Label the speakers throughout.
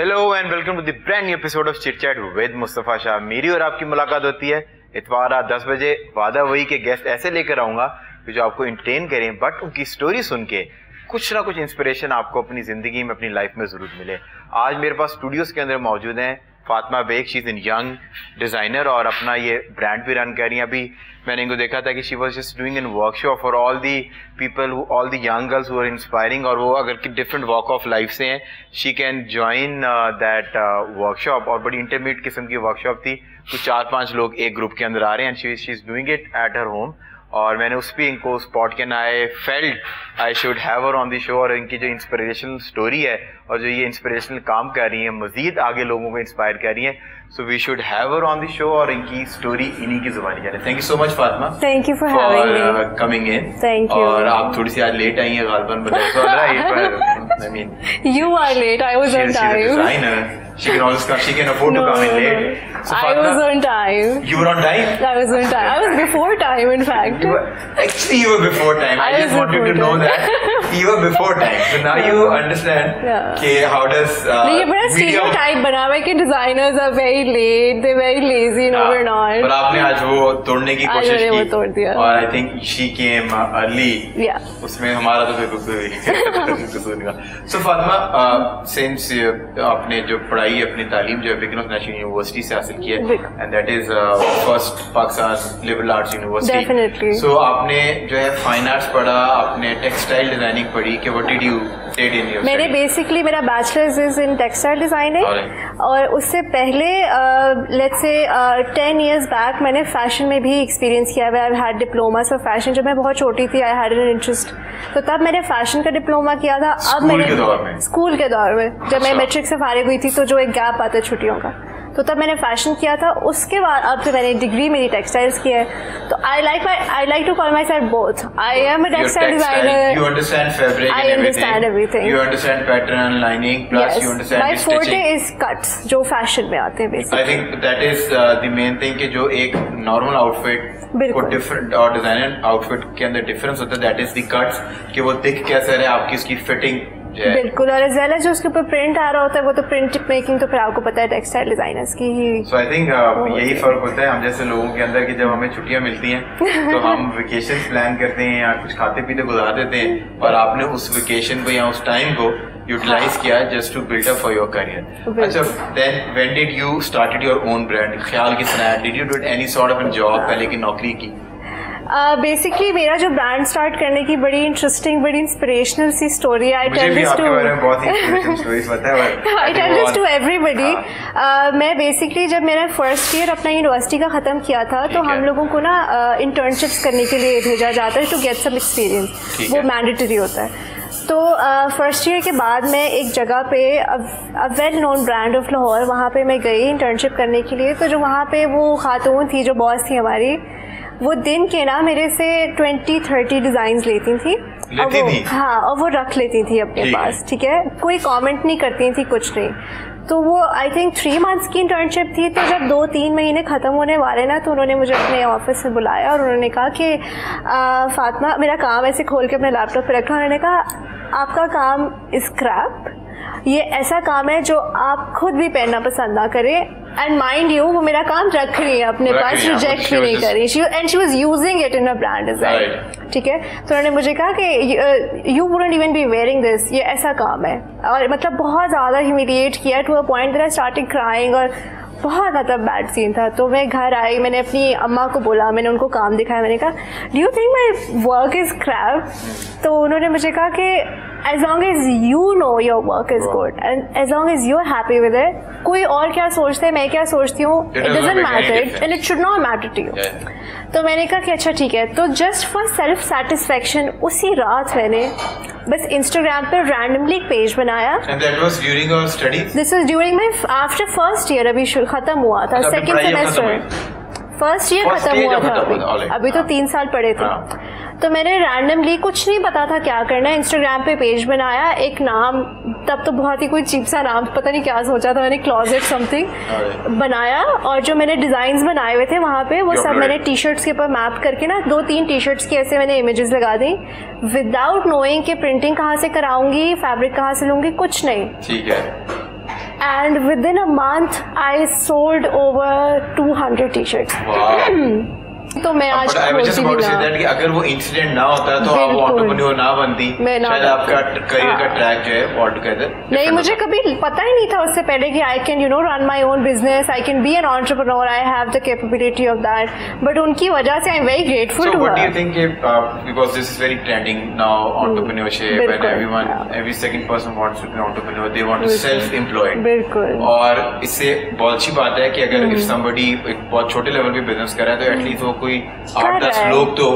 Speaker 1: Hello and welcome to the brand new episode of chit chat with Mustafa Shah. मेरी और आपकी मुलाकात होती है इतवार रात 10 बजे। वादा वही के गेस्ट ऐसे लेकर आऊंगा कि जो आपको एंटरटेन करें, बट उनकी स्टोरी सुन के कुछ ना कुछ इंस्पिरेशन आपको अपनी जिंदगी में, अपनी लाइफ में जरूर मिले। आज मेरे पास स्टूडियोज के अंदर मौजूद हैं Fatima Baig. She is in young designer और अपना ये ब्रांड भी रन कर रही हैं। अभी मैंने इनको देखा था कि she was just doing an workshop for all the people, all the young girls who are inspiring, और वो अगर डिफरेंट वॉक ऑफ लाइफ से हैं, she can join that workshop. और बड़ी इंटरमीडिएट किस्म की वर्कशॉप थी, कुछ 4-5 लोग एक ग्रुप के अंदर आ रहे हैं and she is doing it at her home. और मैंने उस पर इनको स्पॉट किया, I felt I should have her on the show. और इनकी जो इंस्पिरेशनल स्टोरी है और जो ये इंस्पिरेशनल काम कर रही है, मजीद आगे लोगों को इंस्पायर कर रही है, so we should have her on the show और इनकी स्टोरी इन्हीं की जुबानी जाने। Thank you so much Fatima,
Speaker 2: thank you for having me,
Speaker 1: coming in.
Speaker 2: Thank you.
Speaker 1: और आप थोड़ी सी आज लेट आई हैं गालबन, but I mean
Speaker 2: you are late, I was on time.
Speaker 1: She can always come. She can afford to come in late. So
Speaker 2: I was on time.
Speaker 1: You were on time?
Speaker 2: I was on time. I was before time, in fact.
Speaker 1: Actually, you were before time. I just wanted to know that you were before time. So now you understand कि how does
Speaker 2: ये बड़ा stereotype बना हुआ है कि designers are very late, they're very lazy, no we're not.
Speaker 1: पर आपने आज वो तोड़ने की कोशिश की,
Speaker 2: तोड़ दिया।
Speaker 1: और I think she came early.
Speaker 2: Yeah.
Speaker 1: उसमें हमारा तो कोई कसूर नहीं था। So फातिमा, since आपने जो पढ़ाई, अपनी तालीम जो है बिकनॉफ नेशनल यूनिवर्सिटी से हासिल की है, and that is first Pakistan liberal arts university.
Speaker 2: Definitely.
Speaker 1: So आपने जो है फाइन आर्ट्स पढ़ा, आपने टेक्सटाइल डिजाइनिंग पढ़ी, कि what did you did in your?
Speaker 2: मैंने बेसिकली मेरा bachelors is in textile designing, और उससे पहले लेट्स से 10 years बैक मैंने फैशन में भी एक्सपीरियंस किया है। I had diploma for fashion. जब मैं बहुत छोटी थी, आई हैड एन इंटरेस्ट, तो तब मैंने फैशन का डिप्लोमा किया था। अब मैंने स्कूल के दौर में जब मैं मैट्रिक से फारिग हुई थी, तो जो एक गैप आता है छुट्टियों का, तो तब मैंने फैशन किया था। उसके बाद अब तो मैंने डिग्री मेरी टेक्सटाइल्स की है, तो I like to call myself both. I am a textile designer,
Speaker 1: you understand fabric,
Speaker 2: I understand everything,
Speaker 1: you understand pattern, lining, plus you understand
Speaker 2: my
Speaker 1: stitching.
Speaker 2: forte is cuts, जो fashion में आते हैं basically.
Speaker 1: I think that is the main thing कि जो एक normal outfit को different और designer outfit के अंदर डिफरेंस होता है, दैट इज द कट्स, कि वो दिख कैसे रहे, आपकी उसकी फिटिंग।
Speaker 2: बिल्कुल। और एज वेल एज जो उसके ऊपर प्रिंट आ रहा होता है, वो तो प्रिंट मेकिंग तो फिर आपको पता है टेक्सटाइल डिजाइनर्स की ही।
Speaker 1: सो आई थिंक यही फर्क होता है हम जैसे लोगों के अंदर, कि जब हमें छुट्टियां मिलती हैं तो हम वेकेशन प्लान करते हैं या कुछ खाते पीते गुजार देते हैं, और आपने उस वेकेशन को या उस टाइम को यूटिलाइज किया just to build up for your career. अच्छा, then when did you started your own brand? ख्याल किसने आया? Did you do any sort of job पहले की नौकरी की?
Speaker 2: बेसिकली मेरा जो ब्रांड स्टार्ट करने की बड़ी इंटरेस्टिंग, बड़ी इंस्पिरेशनल सी स्टोरी है। I tell this to everybody. मैं बेसिकली जब मैंने फर्स्ट ईयर अपना यूनिवर्सिटी का ख़त्म किया था, तो हम लोगों को ना इंटर्नशिप्स करने के लिए भेजा जाता है टू गेट सम एक्सपीरियंस, वो मैंडेटरी होता है। तो फर्स्ट ईयर के बाद मैं एक जगह पे well known brand of Lahore, वहाँ पे मैं गई इंटर्नशिप करने के लिए। तो जो वहाँ पे वो खातून थी, जो बॉस थी हमारी, वो दिन के ना मेरे से 20-30 डिज़ाइंस लेती थी। हाँ, और वो रख लेती थी अपने पास, ठीक है, कोई कमेंट नहीं करती थी, कुछ नहीं। तो वो आई थिंक 3 months की इंटर्नशिप थी। तो जब 2-3 महीने ख़त्म होने वाले ना, तो उन्होंने मुझे अपने ऑफिस में बुलाया और उन्होंने कहा कि फातिमा, मेरा काम ऐसे खोल के अपने लैपटॉप पे रखा। उन्होंने कहा, आपका काम स्क्रैप, ये ऐसा काम है जो आप खुद भी पहनना पसंद ना करें। एंड माइंड यू, वो मेरा काम रख रही है अपने पास, रिजेक्ट भी नहीं कर रही। And she was using it in a brand as well, ठीक है। तो उन्होंने मुझे कहा कि you wouldn't even be wearing this, ये ऐसा काम है। और मतलब बहुत ज़्यादा ह्यूमिलिएट किया to a point that I started crying, और बहुत ज़्यादा बैड सीन था। तो मैं घर आई, मैंने अपनी अम्मा को बोला, मैंने उनको काम दिखाया, मैंने कहा, do you think my work is crap? तो उन्होंने मुझे कहा कि as long as you know your work is good and as long as you're happy with it, कोई और क्या सोचते हैं, मैं क्या सोचती हूँ, it doesn't matter and it should not matter to you. तो मैंने कहा कि अच्छा ठीक है। तो जस्ट फॉर सेल्फ सेटिस्फेक्शन उसी रात मैंने बस इंस्टाग्राम पे रैंडमली एक पेज बनाया।
Speaker 1: And that was during your studies?
Speaker 2: This was during my after first year, अभी खत्म हुआ था, सेकेंड सेमेस्टर। फर्स्ट ईयर खत्म हुआ था, अभी तो 3 साल पड़े थे। तो मैंने रैंडमली, कुछ नहीं पता था क्या करना है, इंस्टाग्राम पे पेज बनाया, एक नाम, तब तो बहुत ही कोई चीप सा नाम, पता नहीं क्या सोचा था मैंने, क्लॉजेट समथिंग बनाया। और जो मैंने डिजाइन बनाए हुए थे वहाँ पे, वो सब मैंने टी शर्ट्स के ऊपर मैप करके ना 2-3 टी शर्ट्स की ऐसे मैंने इमेजेस लगा दी, विदाउट नोइंग कि प्रिंटिंग कहाँ से कराऊंगी, फैब्रिक कहाँ से लूंगी, कुछ नहीं।
Speaker 1: ठीक है।
Speaker 2: and within a month I sold over 200 t-shirts.
Speaker 1: Wow.
Speaker 2: तो मैं आज
Speaker 1: कि अगर वो इंसिडेंट ना होता तो आप एंटरप्रेन्योर ना बनती, शायद आपका करियर का ट्रैक जो है ऑल टुगेदर
Speaker 2: नहीं, मुझे कभी पता ही नहीं था उससे पहले कि I can run my own business, I can be an entrepreneur, I have the capability of that, but उनकी वजह से I am very grateful to her.
Speaker 1: What do you think, because this is very trending now, entrepreneurship and everyone, every second person wants to be entrepreneur, they want to self employed.
Speaker 2: बिल्कुल।
Speaker 1: और इससे बहुत अच्छी बात है कि अगर if somebody एक बहुत छोटे लेवल पे बिजनेस कर रहा है तो एटलीस्ट वो कोई 8-10 लोग तो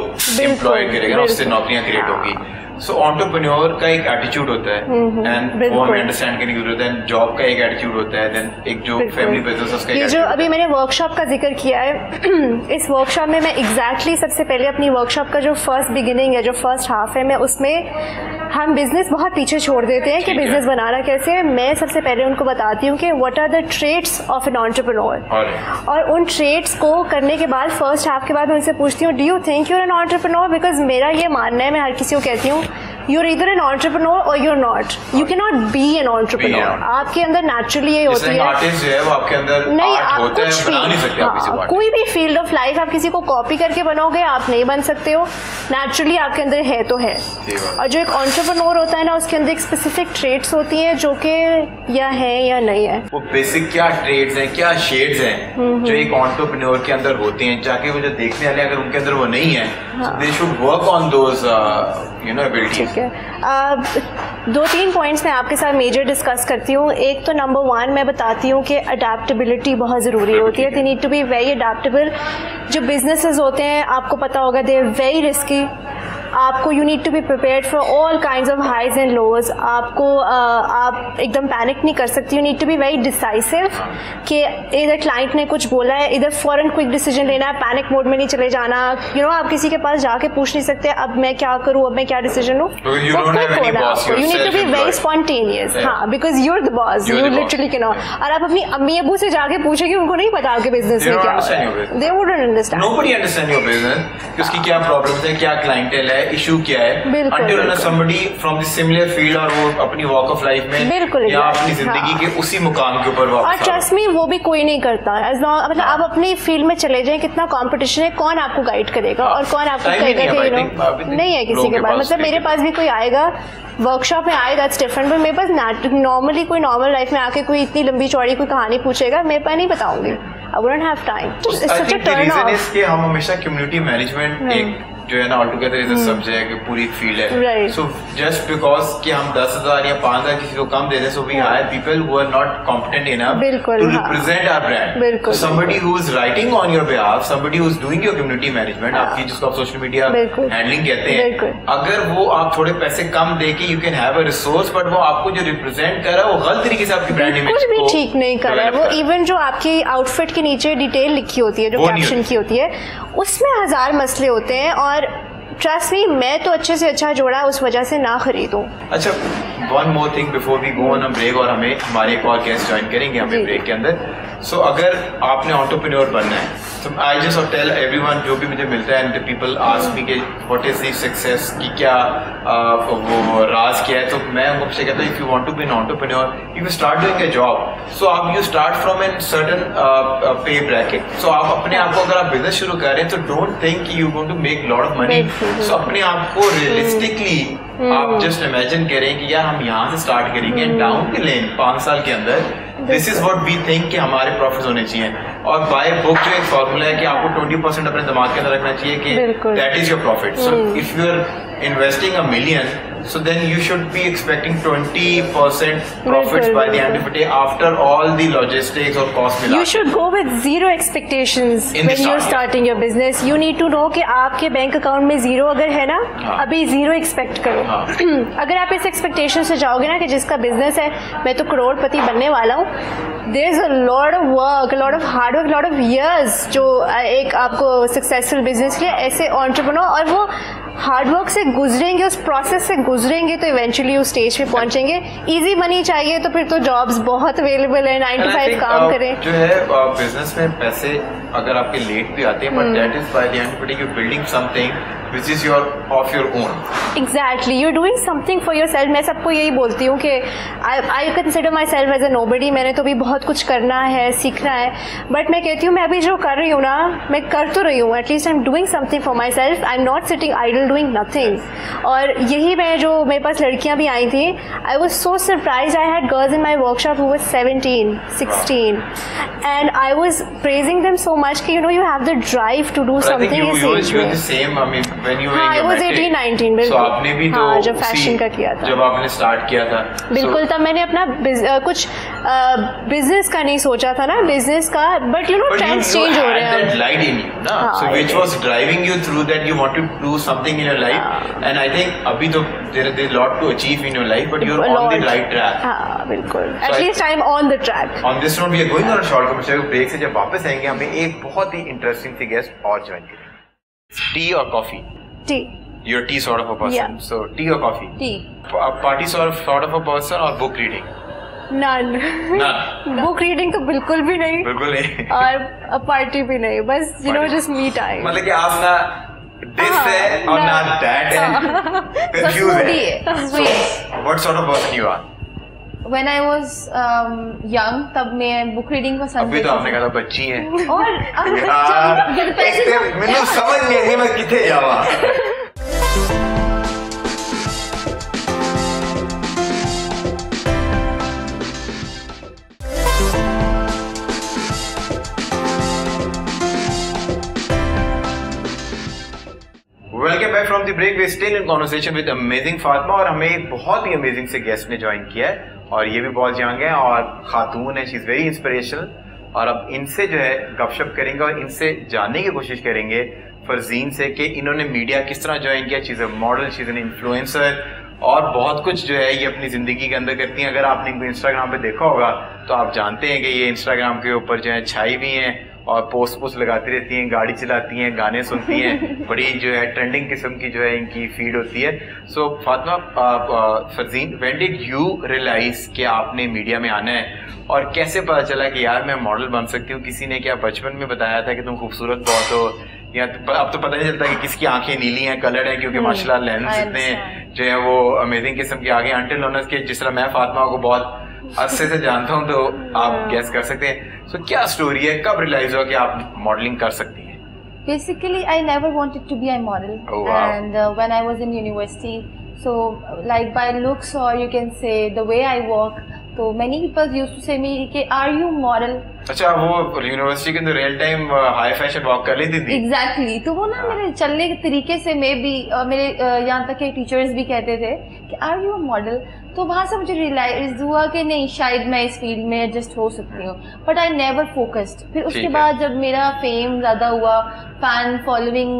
Speaker 1: एम्प्लॉय करेगा, उससे नौकरियां क्रिएट होगी। सो एंटरप्रेन्योर का एक एटीट्यूड होता है एंड वो हमें अंडरस्टैंड करने की जरूरत है। जॉब का एक एटीट्यूड होता है, देन एक जो फैमिली बिजनेस उसका
Speaker 2: ये जो अभी मैंने वर्कशॉप का जिक्र किया है, इस वर्कशॉप में मैं एग्जैक्टली सबसे पहले अपनी वर्कशॉप का जो फर्स्ट बिगिनिंग है, जो फर्स्ट हाफ है, मैं उसमें हम बिजनेस बहुत पीछे छोड़ देते हैं कि बिजनेस बनाना कैसे है। मैं सबसे पहले उनको बताती हूँ कि what are the traits of an entrepreneur, और उन ट्रेट्स को करने के बाद फर्स्ट हाफ के बाद मैं उनसे पूछती हूँ do you think you are an entrepreneur, because मेरा ये मानना है, मैं हर किसी को कहती हूँ you are either N entrepreneur और you are not, you can not be an entrepreneur. आपके अंदर नेचुरली ये होती है,
Speaker 1: आर्टिस्ट जो है वो आपके अंदर
Speaker 2: नहीं,
Speaker 1: आर्ट होता है, बना नहीं सकते आप किसी को।
Speaker 2: कोई भी फील्ड ऑफ लाइफ आप किसी को कॉपी करके बनोगे, आप नहीं बन सकते हो, नेचुरली आपके अंदर है तो है। और जो एक एंटरप्रेन्योर होता है ना, उसके अंदर एक स्पेसिफिक ट्रेट्स होती हैं जो कि या है या नहीं है।
Speaker 1: वो बेसिक क्या ट्रेट्स हैं, क्या शेड्स हैं जो एक एंटरप्रेन्योर के अंदर होते हैं, जाके वो जो देखने वाले अगर उनके अंदर वो नहीं है, they should work on those abilities.
Speaker 2: ठीक है, 2-3 पॉइंट्स मैं आपके साथ मेजर डिस्कस करती हूँ। एक तो नंबर 1 मैं बताती हूँ कि अडेप्टेबिलिटी बहुत ज़रूरी होती है। They need to be very adaptable. जो बिजनेसेस होते हैं आपको पता होगा, दे आर वेरी रिस्की। आपको you need to be prepared for all kinds of highs and lows. आपको आप एकदम पैनिक नहीं कर सकती। You need to be very decisive कि इधर क्लाइंट ने कुछ बोला है, इधर फॉरन क्विक डिसीजन लेना है, पैनिक मोड में नहीं चले जाना। आप किसी के पास जाके पूछ नहीं सकते अब मैं क्या करूँ, अब मैं क्या डिसीजन लूँ। You need to be very spontaneous, हाँ, because you are the boss, you literally can not. और आप अपनी अम्मी अबू से जाके पूछेंगे, उनको नहीं पता आपके बिजनेस में क्या है, they wouldn't understand.
Speaker 1: Nobody understand your business, उसकी क्या प्रॉब्लम्स है, क्या क्लाइंटेल है, इशू क्या है, until somebody from the similar field और वो अपनी वॉक ऑफ लाइफ में या अपनी जिंदगी के उसी मुकाम के ऊपर वापस।
Speaker 2: और ट्रस्ट मी, वो भी कोई नहीं करता। एज लॉन्ग मतलब आप अपनी फील्ड में चले जाएं, कितना कंपटीशन है, कौन आपको गाइड करेगा और कौन आपको कहेगा कि नहीं है किसी के पास। मतलब मेरे पास भी कोई आएगा वर्कशॉप में आए, दैट्स डिफरेंट, बट मेरे पास नॉर्मली कोई नॉर्मल लाइफ में आके कोई इतनी लंबी चौड़ी कोई कहानी पूछेगा, मैं पर नहीं बताऊंगी। I wouldn't have time. It's such a turn off.
Speaker 1: कि हम हमेशा कम्युनिटी मैनेजमेंट एक जो है ना all together is a subject, पूरी फील्ड है। सो जस्ट बिकॉज कि हम 10,000 या 5,000 किसी को कम दे दें, so we hire people who are not competent enough to represent our brand. Somebody who is writing on your behalf, somebody who is doing your community management, आपकी जिसको आप सोशल मीडिया हैंडलिंग कहते हैं, अगर वो आप थोड़े पैसे कम दे के you can have a resource, but वो आपको जो रिप्रेजेंट कर रहा है वो गलत तरीके से आपकी ब्रांड इमेज
Speaker 2: कुछ भी ठीक नहीं कर रहा है। वो इवन जो आपकी आउटफिट के नीचे डिटेल लिखी होती है, जो कैप्शन की होती है, उसमें 1000 मसले होते हैं। और ट्रस्ट मी, मैं तो अच्छे से अच्छा जोड़ा उस वजह से ना खरीदूं।
Speaker 1: अच्छा, one more thing before we go on a break, और हमें हमारे एक और गेस्ट ज्वाइन करेंगे हमें ब्रेक के अंदर। सो अगर आपने एंटरप्रेन्योर बनना है, तो आई जस्ट टेल एवरीवन, जो भी मुझे मिलता है, पीपल आस्क मी कि व्हाट इज द सक्सेस की क्या वो राज क्या है, तो मैं उनसे कहता हूँ if you want to be an entrepreneur, you start doing a job, so आप you start from an certain pay bracket. So आप अपने आप को अगर आप बिजनेस शुरू कर रहे हैं तो don't think you going to make lot of money. So अपने आप को रियलिस्टिकली आप जस्ट इमेजिन करें कि यार हम यहाँ से स्टार्ट करेंगे, डाउन द लेन 5 साल के अंदर this is what we think कि हमारे प्रॉफिट्स होने चाहिए। और बाय बुक जो एक फॉर्मूला है कि आपको 20% अपने दिमाग के अंदर रखना चाहिए कि that is your profit. So if you are investing $1 million, so then you should be expecting 20% profits by the end of the day after all the logistics or cost.
Speaker 2: You should go with zero expectations when you're starting your business. You need to know कि आपके bank account में zero अगर है ना, अभी zero expect करो। अगर आप इस एक्सपेक्टेशन से जाओगे ना कि जिसका बिजनेस है मैं तो करोड़पति बनने वाला हूँ, there is a lot of work, a lot of hard work, a lot of years जो एक आपको सक्सेसफुल बिजनेस के लिए ऐसे एंटरप्रेन्योर, और वो हार्ड वर्क से गुजरेंगे, उस प्रोसेस से गुजरेंगे तो इवेंचुअली उस स्टेज पे पहुंचेंगे। इजी मनी चाहिए तो फिर तो जॉब्स बहुत अवेलेबल है, 9 to 5 काम करें।
Speaker 1: जो है बिजनेस में पैसे अगर आपके लेट भी आते हैं, but that is by the end of the day you building something which is of your own.
Speaker 2: Exactly, you're doing something for yourself. मैं सबको यही बोलती हूँ कि I consider myself as a nobody. मैंने तो भी बहुत कुछ करना है, सीखना है, बट मैं कहती हूँ मैं अभी जो कर रही हूँ ना, मैं कर तो रही हूँ, at least I am doing something for my self. I am not sitting idle doing nothing. और यही मैं जो मेरे पास लड़कियाँ भी आई थी, I was so surprise. I had girls in my workshop who was 17, 16 and I was praising them so much कि you have the drive to do something इस age में.
Speaker 1: The same, I mean, when you were
Speaker 2: I was 18, 19 बिल्कुल.
Speaker 1: So आपने भी तो
Speaker 2: जब fashion का किया था,
Speaker 1: जब आपने स्टार्ट किया था
Speaker 2: बिल्कुल, तब मैंने अपना कुछ बिजनेस का नहीं सोचा था ना, बिजनेस का, बट ट्रेंड्स चेंज हो रहे हैं.
Speaker 1: That light in you, ना, so which was driving you through that you wanted to do something in your life, and I think अभी तो there is a lot to achieve in your life, but you're on the right track.
Speaker 2: हाँ बिल्कुल. At least I'm on the track.
Speaker 1: On this note, we are going on a short commercial break से जब वापस आएंगे हमें एक बहुत ही interesting सी guest और ज्वाइन करेंगे. Tea or coffee?
Speaker 2: Tea.
Speaker 1: You're a tea sort of a person.
Speaker 2: Yeah.
Speaker 1: So tea or coffee?
Speaker 2: Tea.
Speaker 1: Party sort of a person or book reading?
Speaker 2: None. Book reading तो बिल्कुल भी नहीं.
Speaker 1: बिल्कुल नहीं.
Speaker 2: और party भी नहीं, बस just me time.
Speaker 1: मतलब कि आप ना this है और ना that है, confused है. So what sort of person you are?
Speaker 3: When I was young, तब मैं बुक रीडिंग पसंद
Speaker 1: अभी तो आपने कहा बच्ची है.
Speaker 3: और
Speaker 1: मैंने समझ नहीं आई मैं किथे जावा. Welcome back from the break. We're still in conversation with amazing Fatima और हमें एक बहुत ही अमेजिंग से गेस्ट ने ज्वाइन किया है और ये भी बहुत यंग है और खातून है. शी इज वेरी इंस्पिरेशनल और अब इनसे जो है गपशप करेंगे और इनसे जानने की कोशिश करेंगे फरजीन से कि इन्होंने मीडिया किस तरह ज्वाइन किया. She is a model, she is an influencer और बहुत कुछ जो है ये अपनी जिंदगी के अंदर करती हैं. अगर आपने इनको इंस्टाग्राम पे देखा होगा तो आप जानते हैं कि ये इंस्टाग्राम के ऊपर जो है छाई हुई हैं और पोस्ट लगाती रहती हैं, गाड़ी चलाती हैं, गाने सुनती हैं, बड़ी जो है ट्रेंडिंग किस्म की जो है इनकी फीड होती है. So Fatima, Farzeen, when did you realise कि आपने मीडिया में आना है और कैसे पता चला कि यार मैं मॉडल बन सकती हूँ? किसी ने क्या बचपन में बताया था कि तुम खूबसूरत बहुत हो, या अब तो पता नहीं चलता कि किसकी आंखें नीली हैं, कलर है, क्योंकि माशाल्लाह लेंस इतने जो है वो अमेजिंग किस्म के आगे. अंटिल ऑनर्स के जिस तरह मैं फातिमा को बहुत अच्छे से जानता हूँ तो आप गेस कर सकते हैं. सो क्या स्टोरी है, कब रियलाइज हुआ कि आप मॉडलिंग कर सकती हैं?
Speaker 3: Basically, I never wanted to be a model.
Speaker 1: Oh, wow.
Speaker 3: And when I was in university, so like by looks or you can say the way I walk, so many people used to say me कि are you model?
Speaker 1: अच्छा, वो university के अंदर real time high fashion walk कर लेती थी.
Speaker 3: Exactly. तो वो ना मेरे चलने के तरीके से मे भी मेरे यहाँ तक के टीचर्स भी कहते थे कि आर यू अ मॉडल. तो वहाँ से मुझे रियलाइज हुआ कि नहीं, शायद मैं इस फील्ड में एडजस्ट हो सकती हूँ, बट आई नेवर फोकस्ड. फिर उसके बाद जब मेरा फेम ज़्यादा हुआ, फैन फॉलोइंग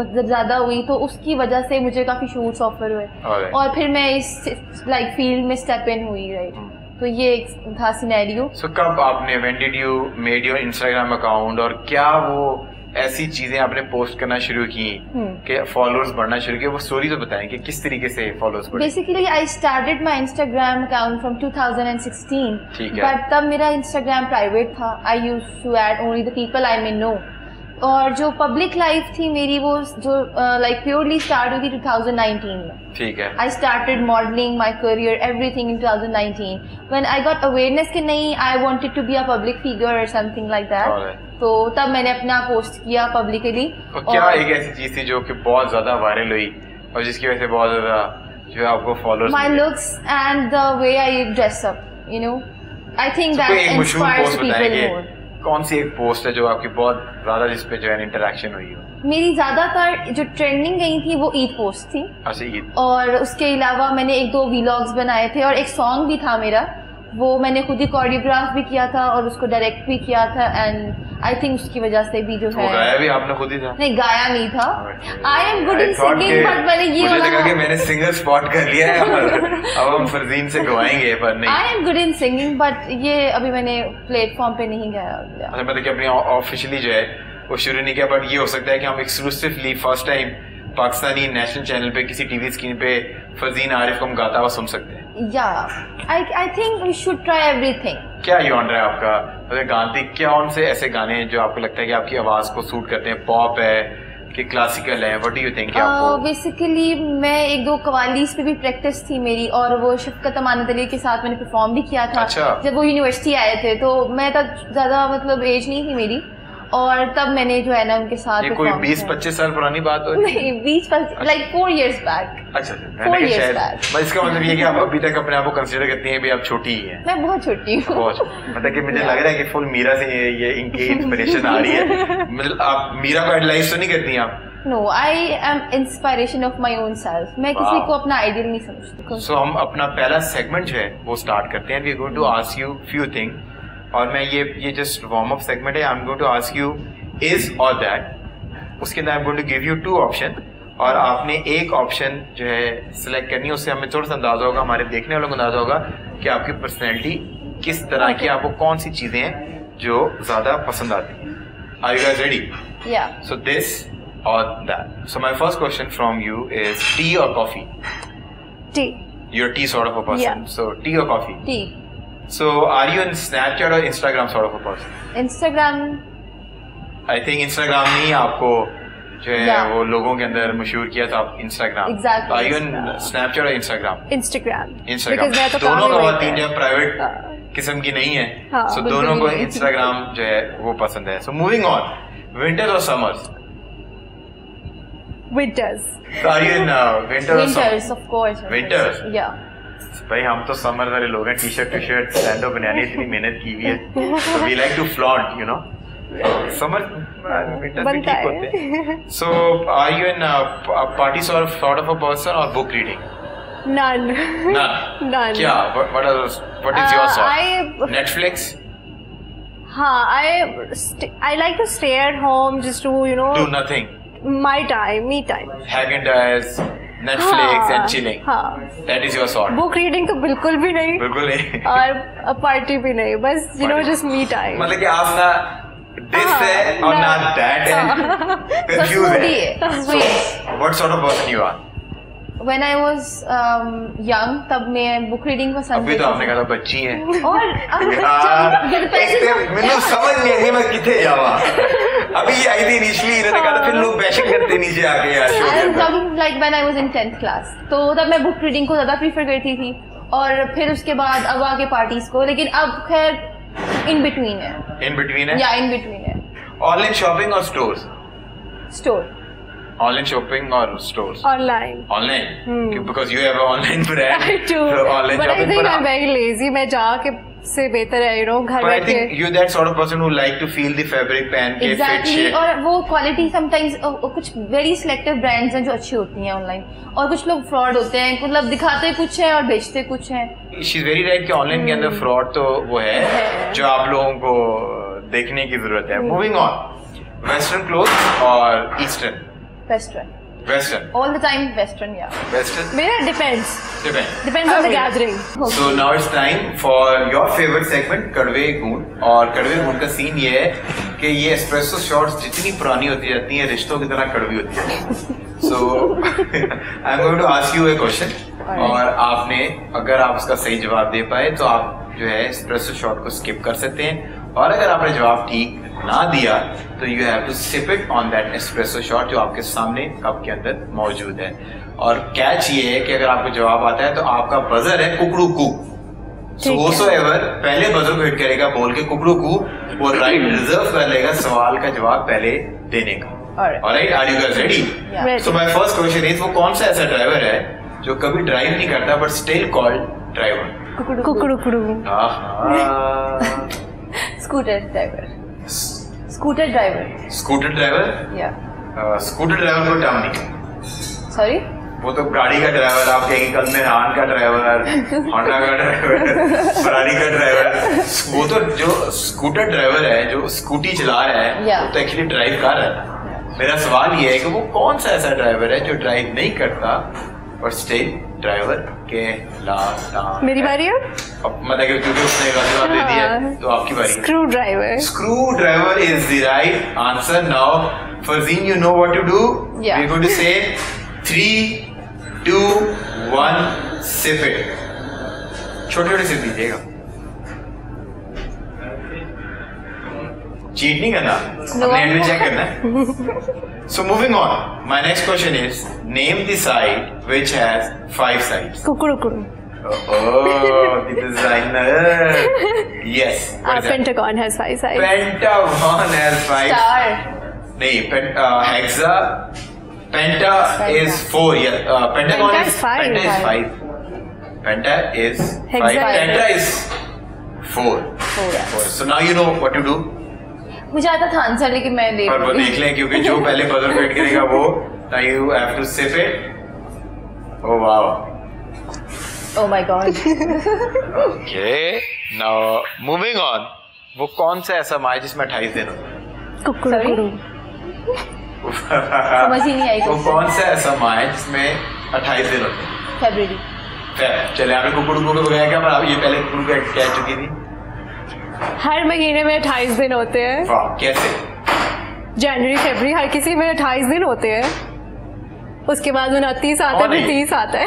Speaker 3: मतलब ज़्यादा हुई, तो उसकी वजह से मुझे काफ़ी शूट्स ऑफर हुए और फिर मैं इस लाइक फील्ड में स्टेप इन हुई. राइट. तो ये एक था सिनेरियो.
Speaker 1: सो कब आपने when did you made your Instagram account और क्या वो ऐसी चीजें आपने पोस्ट करना शुरू की कि फॉलोअर्स बढ़ना शुरू किए? वो स्टोरी तो बताएं कि किस तरीके से फॉलोअर्स बढ़े.
Speaker 3: Basically I started my Instagram account from 2016.
Speaker 1: ठीक है.
Speaker 3: बट तब मेरा इंस्टाग्राम प्राइवेट था. I used to add only the people I may know. और जो पब्लिक लाइफ थी मेरी वो जो लाइक प्योरली स्टार्ट हुई थी 2019 में.
Speaker 1: ठीक है.
Speaker 3: I started modelling my career everything in 2019 when I got awareness कि नहीं, I wanted to be a public figure और समथिंग लाइक दैट. तो तब मैंने अपना पोस्ट किया पब्लिकली.
Speaker 1: और क्या एक ऐसी चीज थी जो कि बहुत ज्यादा वायरल हुई और जिसकी वजह से बहुत ज्यादा जो है आपको followers?
Speaker 3: My looks and the way I dress up, you know. I think that inspires people more.
Speaker 1: कौन सी एक पोस्ट है जो आपकी बहुत ज्यादा जिस पे जो है इंटरेक्शन हुई हो?
Speaker 3: मेरी ज्यादातर जो ट्रेंडिंग गई थी वो ईद पोस्ट थी.
Speaker 1: अच्छा, ईद.
Speaker 3: और उसके अलावा मैंने 1-2 व्लॉग्स बनाए थे और एक सॉन्ग भी था मेरा, वो मैंने खुद ही कोरियोग्राफ भी किया था और उसको डायरेक्ट भी किया था. एंड आई थिंक उसकी वजह से भी जो है.
Speaker 1: गाया भी आपने खुद ही था?
Speaker 3: नहीं, गाया नहीं था. I am good in singing, but मैंने ये
Speaker 1: मुझे लगा कि मैंने सिंगर स्पॉट कर लिया है और अब हम फरजीन से गवाएंगे, पर नहीं.
Speaker 3: I am good in singing, but ये अभी मैंने प्लेटफॉर्म पे नहीं गाया.
Speaker 1: अच्छा, मतलब कि अपनी ऑफिशियली जो है वो शुरू नहीं किया, बट ये हो सकता है कि हम exclusively first time Pakistani national channel पे किसी टीवी स्क्रीन पे फरजीन आरिफ को हम गाता हुआ सुन सकते हैं.
Speaker 3: या I think we should try everything.
Speaker 1: क्या जॉनर है आपका? मतलब गाती कौन से ऐसे गाने हैं जो आपको लगता है कि आपकी आवाज को सूट करते हैं? पॉप है कि क्लासिकल है? What do you think? आपको
Speaker 3: बेसिकली मैं 1-2 कवालीस पे भी प्रैक्टिस थी मेरी, और वो शफकत अमानत अली के साथ मैंने परफॉर्म भी किया था।
Speaker 1: अच्छा।
Speaker 3: जब वो यूनिवर्सिटी आए थे तो मैं तब ज़्यादा मतलब एज नहीं थी मेरी, और तब मैंने जो है ना उनके साथ
Speaker 1: ये कोई 20-25 साल पुरानी बात हो?
Speaker 3: नहीं, 20 लाइक 4 years बैक।
Speaker 1: अच्छा, मैंने कहा शायद इसका मतलब ये कि आप अभी तक अपने आप को कंसीडर करती हैं भी आप छोटी ही हैं।
Speaker 3: मैं बहुत छोटी हूँ।
Speaker 1: बहुत, मतलब कि मुझे लग रहा है कि फुल मीरा से ये इनकी इंस्पिरेशन आ रही है। मतलब आप मीरा को आइडलाइज तो नहीं करती हैं आप?
Speaker 3: No, I am inspiration of my own self. मैं किसी को अपना आइडियल नहीं समझती।
Speaker 1: So हम अपना पहला सेगमेंट जो है वो स्टार्ट करते हैं। We are going to ask you few things, और मैं ये जस्ट वार्म अप सेगमेंट है। I am going to ask you is और दैट, उसके अंदर I am going to give you 2 option, और आपने एक ऑप्शन जो है सिलेक्ट करनी है। उससे हमें थोड़ा सा अंदाजा होगा, हमारे देखने वालों को अंदाजा होगा कि आपकी पर्सनैलिटी किस तरह की, आपको कौन सी चीजें हैं जो ज्यादा पसंद आती हैं। Are you guys ready?
Speaker 3: Yeah.
Speaker 1: So this or that. So my first question from you is tea or coffee?
Speaker 2: Tea.
Speaker 1: You're a tea sort of a person.
Speaker 2: Yeah.
Speaker 1: So tea or coffee?
Speaker 3: Tea.
Speaker 1: So are you in Snapchat or Instagram sort of a person?
Speaker 3: Instagram.
Speaker 1: I think Instagram ने आपको जो है
Speaker 3: Yeah.
Speaker 1: वो लोगों के अंदर मशहूर किया था। आप Instagram.
Speaker 3: Exactly.
Speaker 1: Are you in Snapchat or Instagram?
Speaker 2: Instagram.
Speaker 1: Instagram.
Speaker 2: Because मैं तो
Speaker 1: दोनों
Speaker 2: काम ही
Speaker 1: खवातीन
Speaker 2: वही
Speaker 1: जो
Speaker 2: पे-
Speaker 1: प्राइवेट
Speaker 2: हाँ।
Speaker 1: किस्म की नहीं है,
Speaker 2: हाँ,
Speaker 1: so
Speaker 3: बिल्कुल
Speaker 1: दोनों को
Speaker 3: नहीं।
Speaker 1: Instagram जो है वो पसंद है। So moving on, winters or summers?
Speaker 2: Winters.
Speaker 1: So are you in winter or summer?
Speaker 3: Winters, of course.
Speaker 1: Winters?
Speaker 3: Yeah.
Speaker 1: भाई हम तो समर वाले लोग हैं, टी शर्ट सैंडो बनाने इतनी मेहनत की हुई है, so we like to flaunt, you know. Summer winter भी
Speaker 2: बनता
Speaker 1: ठीक
Speaker 2: है।
Speaker 1: होते हैं। So are you in party sort of a person or book reading?
Speaker 2: None.
Speaker 1: None.
Speaker 2: None.
Speaker 1: क्या? What is your sort? Netflix?
Speaker 2: हाँ, I like to stay at home just to
Speaker 1: Do nothing.
Speaker 2: my time, me time.
Speaker 1: Häagen-Dazs, Netflix
Speaker 2: हाँ,
Speaker 1: and chilling.
Speaker 2: हाँ.
Speaker 1: That is your sort.
Speaker 2: Book reading तो बिल्कुल भी नहीं,
Speaker 1: बिल्कुल नहीं।
Speaker 2: और पार्टी भी नहीं, बस just me time.
Speaker 1: मतलब कि आप ना this है और ना that है, confused है। So what sort of person you are?
Speaker 3: When I was young, तब मैं बुक रीडिंग पसंद
Speaker 1: अभी तो आपने कहा था बच्ची है।
Speaker 3: और अब
Speaker 1: यार
Speaker 3: जब पैसे
Speaker 1: मैंने समझ नहीं आई मैं किथे जावा। अभी आई थी इनिशियली, इन्होंने कहा था फिर लोग बैशिंग करते नीचे आके यार शो के ऊपर।
Speaker 3: जब like when I was in 10th class, तो तब मैं बुक रीडिंग को ज्यादा प्रीफर करती थी, और फिर उसके बाद अब आगे पार्टीज को, लेकिन अब खैर इन बिटवीन है।
Speaker 1: इन बिटवीन है?
Speaker 3: या इन बिटवीन है।
Speaker 1: ऑनलाइन शॉपिंग और स्टोर्स?
Speaker 3: स्टोर।
Speaker 1: ऑनलाइन शॉपिंग और stores?
Speaker 2: Online.
Speaker 1: Online, because you have an online brand.
Speaker 2: I do.
Speaker 1: Online
Speaker 2: But I
Speaker 1: shopping
Speaker 2: think I'm very lazy. मैं जाके से बेहतर है घर
Speaker 1: But I
Speaker 2: बैठ के।
Speaker 1: think you're that sort of person who like to feel the fabric पहन के fit
Speaker 3: Exactly.
Speaker 1: shit.
Speaker 3: और वो क्वालिटी समटाइम्स कुछ वेरी सिलेक्टिव ब्रांड्स हैं जो अच्छी होती हैं ऑनलाइन, और कुछ लोग फ्रॉड होते हैं, मतलब दिखाते कुछ है और बेचते कुछ है।
Speaker 1: She's very right कि ऑनलाइन के अंदर फ्रॉड तो वो है जो आप लोगों को देखने की जरूरत है। मूविंग ऑन, वेस्टर्न क्लोथ और eastern?
Speaker 3: Western.
Speaker 1: Western
Speaker 3: all the time western. या
Speaker 1: वेस्टर्न
Speaker 2: मेरा depends
Speaker 1: depend.
Speaker 2: on the gathering.
Speaker 1: So now it's time for your favorite segment, कड़वे गुण। और कड़वे गुण का सीन ये है कि ये एस्प्रेसो शॉट्स जितनी पुरानी होती जाती हैं रिश्तों की तरह कड़वी होती है। So I'm going to ask you a question, और आपने अगर आप उसका सही जवाब दे पाए तो आप जो है एस्प्रेसो शॉट को स्किप कर सकते हैं, और अगर आपने जवाब ठीक ना दिया तो you have to sip it on that espresso shot जो आपके सामने कप के अंदर मौजूद है। और कैच ये है कि अगर आपको जवाब आता है तो आपका बजर है कुकड़ू कू। Whosoever पहले बजर को हिट करेगा बोल के कुकड़ू कू, वो राइट रिजर्व कर लेगा सवाल का जवाब पहले देने का। Alright, are you guys ready? So my first question is, वो कौन सा ऐसा ड्राइवर है जो कभी ड्राइव नहीं करता बट स्टिल कॉल्ड ड्राइवर?
Speaker 2: कुकड़ू।
Speaker 3: Scooter driver. Scooter driver.
Speaker 1: Scooter driver?
Speaker 3: या
Speaker 1: स्कूटर ड्राइवर को टर्म नहीं।
Speaker 3: सॉरी,
Speaker 1: वो तो गाड़ी का ड्राइवर, आप कहेंगे कल में हान का ड्राइवर, होंडा का ड्राइवर, फरारी का ड्राइवर। वो तो जो स्कूटर ड्राइवर है जो स्कूटी चला रहा है वो तो एक्चुअली ड्राइव कर रहा है। मेरा सवाल ये है कि वो कौन सा ऐसा ड्राइवर है जो ड्राइव नहीं करता और स्टिल ड्राइवर के लाता?
Speaker 2: मेरी बारी है
Speaker 1: अब मतलब क्योंकि उसने जवाब दे दिया तो आपकी बारी।
Speaker 2: Screw driver.
Speaker 1: Screw driver is the right answer. Now Farzeen, you know what to do.
Speaker 3: Yeah.
Speaker 1: We're going to say 3, 2, 1, sip it. छोटे छोटे सिप दीजिएगा। चीट नहीं करना, अपने एंड में चेक करना है। So moving on, my next question is name the side which has 5 sides.
Speaker 2: कुकुरुकुरु.
Speaker 1: Oh, the designer. Yes.
Speaker 2: Pentagon has 5 sides.
Speaker 1: Pentagon has 5.
Speaker 3: Star.
Speaker 1: नहीं, hexa. Penta is 4. Yeah. Pentagon is 5. Penta is 5. Penta is 5. Penta is 4. 4. So now you know what to do.
Speaker 3: मुझे आता था answer, लेकिन मैं देख
Speaker 1: पर वो देख लें, क्योंकि जो पहले बजर पेट करेगा वो, now you have to sip it. Oh wow.
Speaker 3: Oh my god.
Speaker 1: Okay. Now moving on. वो कौन सा ऐसा माह जिसमें 28 दिन होते हैं?
Speaker 2: कुकुरुकुरु.
Speaker 3: समझ ही नहीं आई.
Speaker 1: वो कौन सा ऐसा माह है जिसमें 28 दिन होते हैं?
Speaker 3: फरवरी.
Speaker 1: चले आपने कुकुरुकुरु को बताया क्या, पर आप ये पहले कुकुरुकुरु को कह चुकी थी.
Speaker 2: हर महीने में 28 दिन होते हैं.
Speaker 1: वाह, कैसे?
Speaker 2: जनवरी फरवरी हर किसी में 28 दिन होते हैं. उसके बाद 29 आता है, फिर 30 आता है.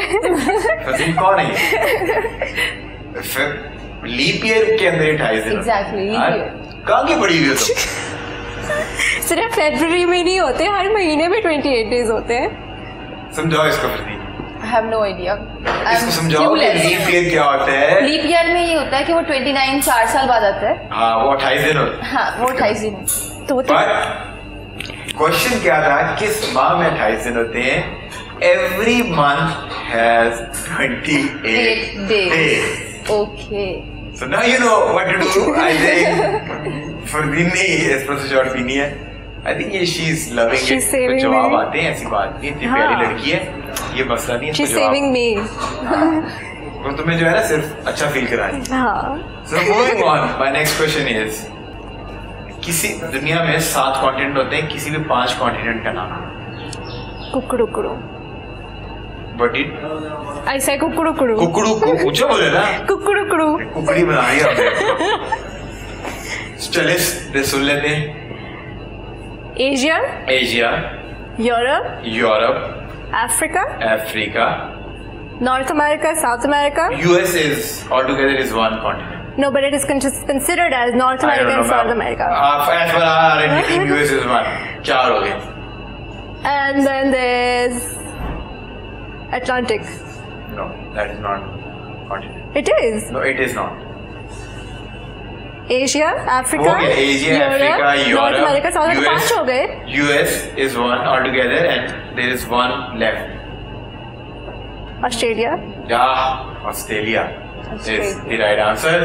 Speaker 1: कौन है? लीप ईयर के अंदर 28 दिन.
Speaker 3: एग्जैक्टली.
Speaker 1: कहाँ की पड़ी हुई हो तुम?
Speaker 2: सिर्फ फरवरी में नहीं होते, हर महीने में 28 डेज होते हैं.
Speaker 1: समझाओ इसको फिर.
Speaker 3: I have no idea.
Speaker 1: इसको समझाओ कि लीप ईयर क्या होता है.
Speaker 3: लीप ईयर में ये होता है कि वो 29 4 साल बाद आता है.
Speaker 1: हाँ, वो 28 दिन होता है.
Speaker 3: हाँ, वो 28 दिन.
Speaker 2: तो
Speaker 1: क्वेश्चन क्या था, किस माह में 28 दिन होते हैं? Every month has 28 days.
Speaker 3: Okay.
Speaker 1: So now you know what to do. I think Fardeen ने एस्प्रेसो शॉट पीनी है. I think ये she's loving it. तो जवाब आते हैं, ऐसी बात नहीं, इतनी प्यारी लड़की है, ये मसला नहीं है.
Speaker 2: She's saving me.
Speaker 1: वो तुम्हें जो है ना सिर्फ अच्छा फील करा रही है.
Speaker 2: हाँ.
Speaker 1: So moving on, my next question is, किसी दुनिया में 7 कॉन्टिनेंट होते हैं, किसी भी 5 कॉन्टिनेंट का नाम.
Speaker 2: कुकुरुकुरु.
Speaker 1: But it
Speaker 2: ऐसा कुकुरुकुरु.
Speaker 1: कुकड़ू को ऊंचा बोले ना.
Speaker 2: कुकुरुकुरु.
Speaker 1: कुकड़ी बना रही है. चले सुन लेते हैं.
Speaker 2: Asia.
Speaker 1: Asia.
Speaker 2: Europe.
Speaker 1: Europe.
Speaker 2: Africa.
Speaker 1: Africa.
Speaker 2: North America. South America.
Speaker 1: US is altogether is one continent.
Speaker 2: No, but it is considered as North America and South America.
Speaker 1: As per our team, US is one. 4 हो गए.
Speaker 2: And then there's Atlantic.
Speaker 1: No, that is not continent.
Speaker 2: It is.
Speaker 1: No, it is not.
Speaker 2: Asia, Africa,
Speaker 1: Asia,
Speaker 2: Europe,
Speaker 1: Africa, Europe,
Speaker 2: North America, South America. 5 हो गए.
Speaker 1: US is one altogether, and there is one left.
Speaker 2: Australia.
Speaker 1: Yeah, Australia is the right answer.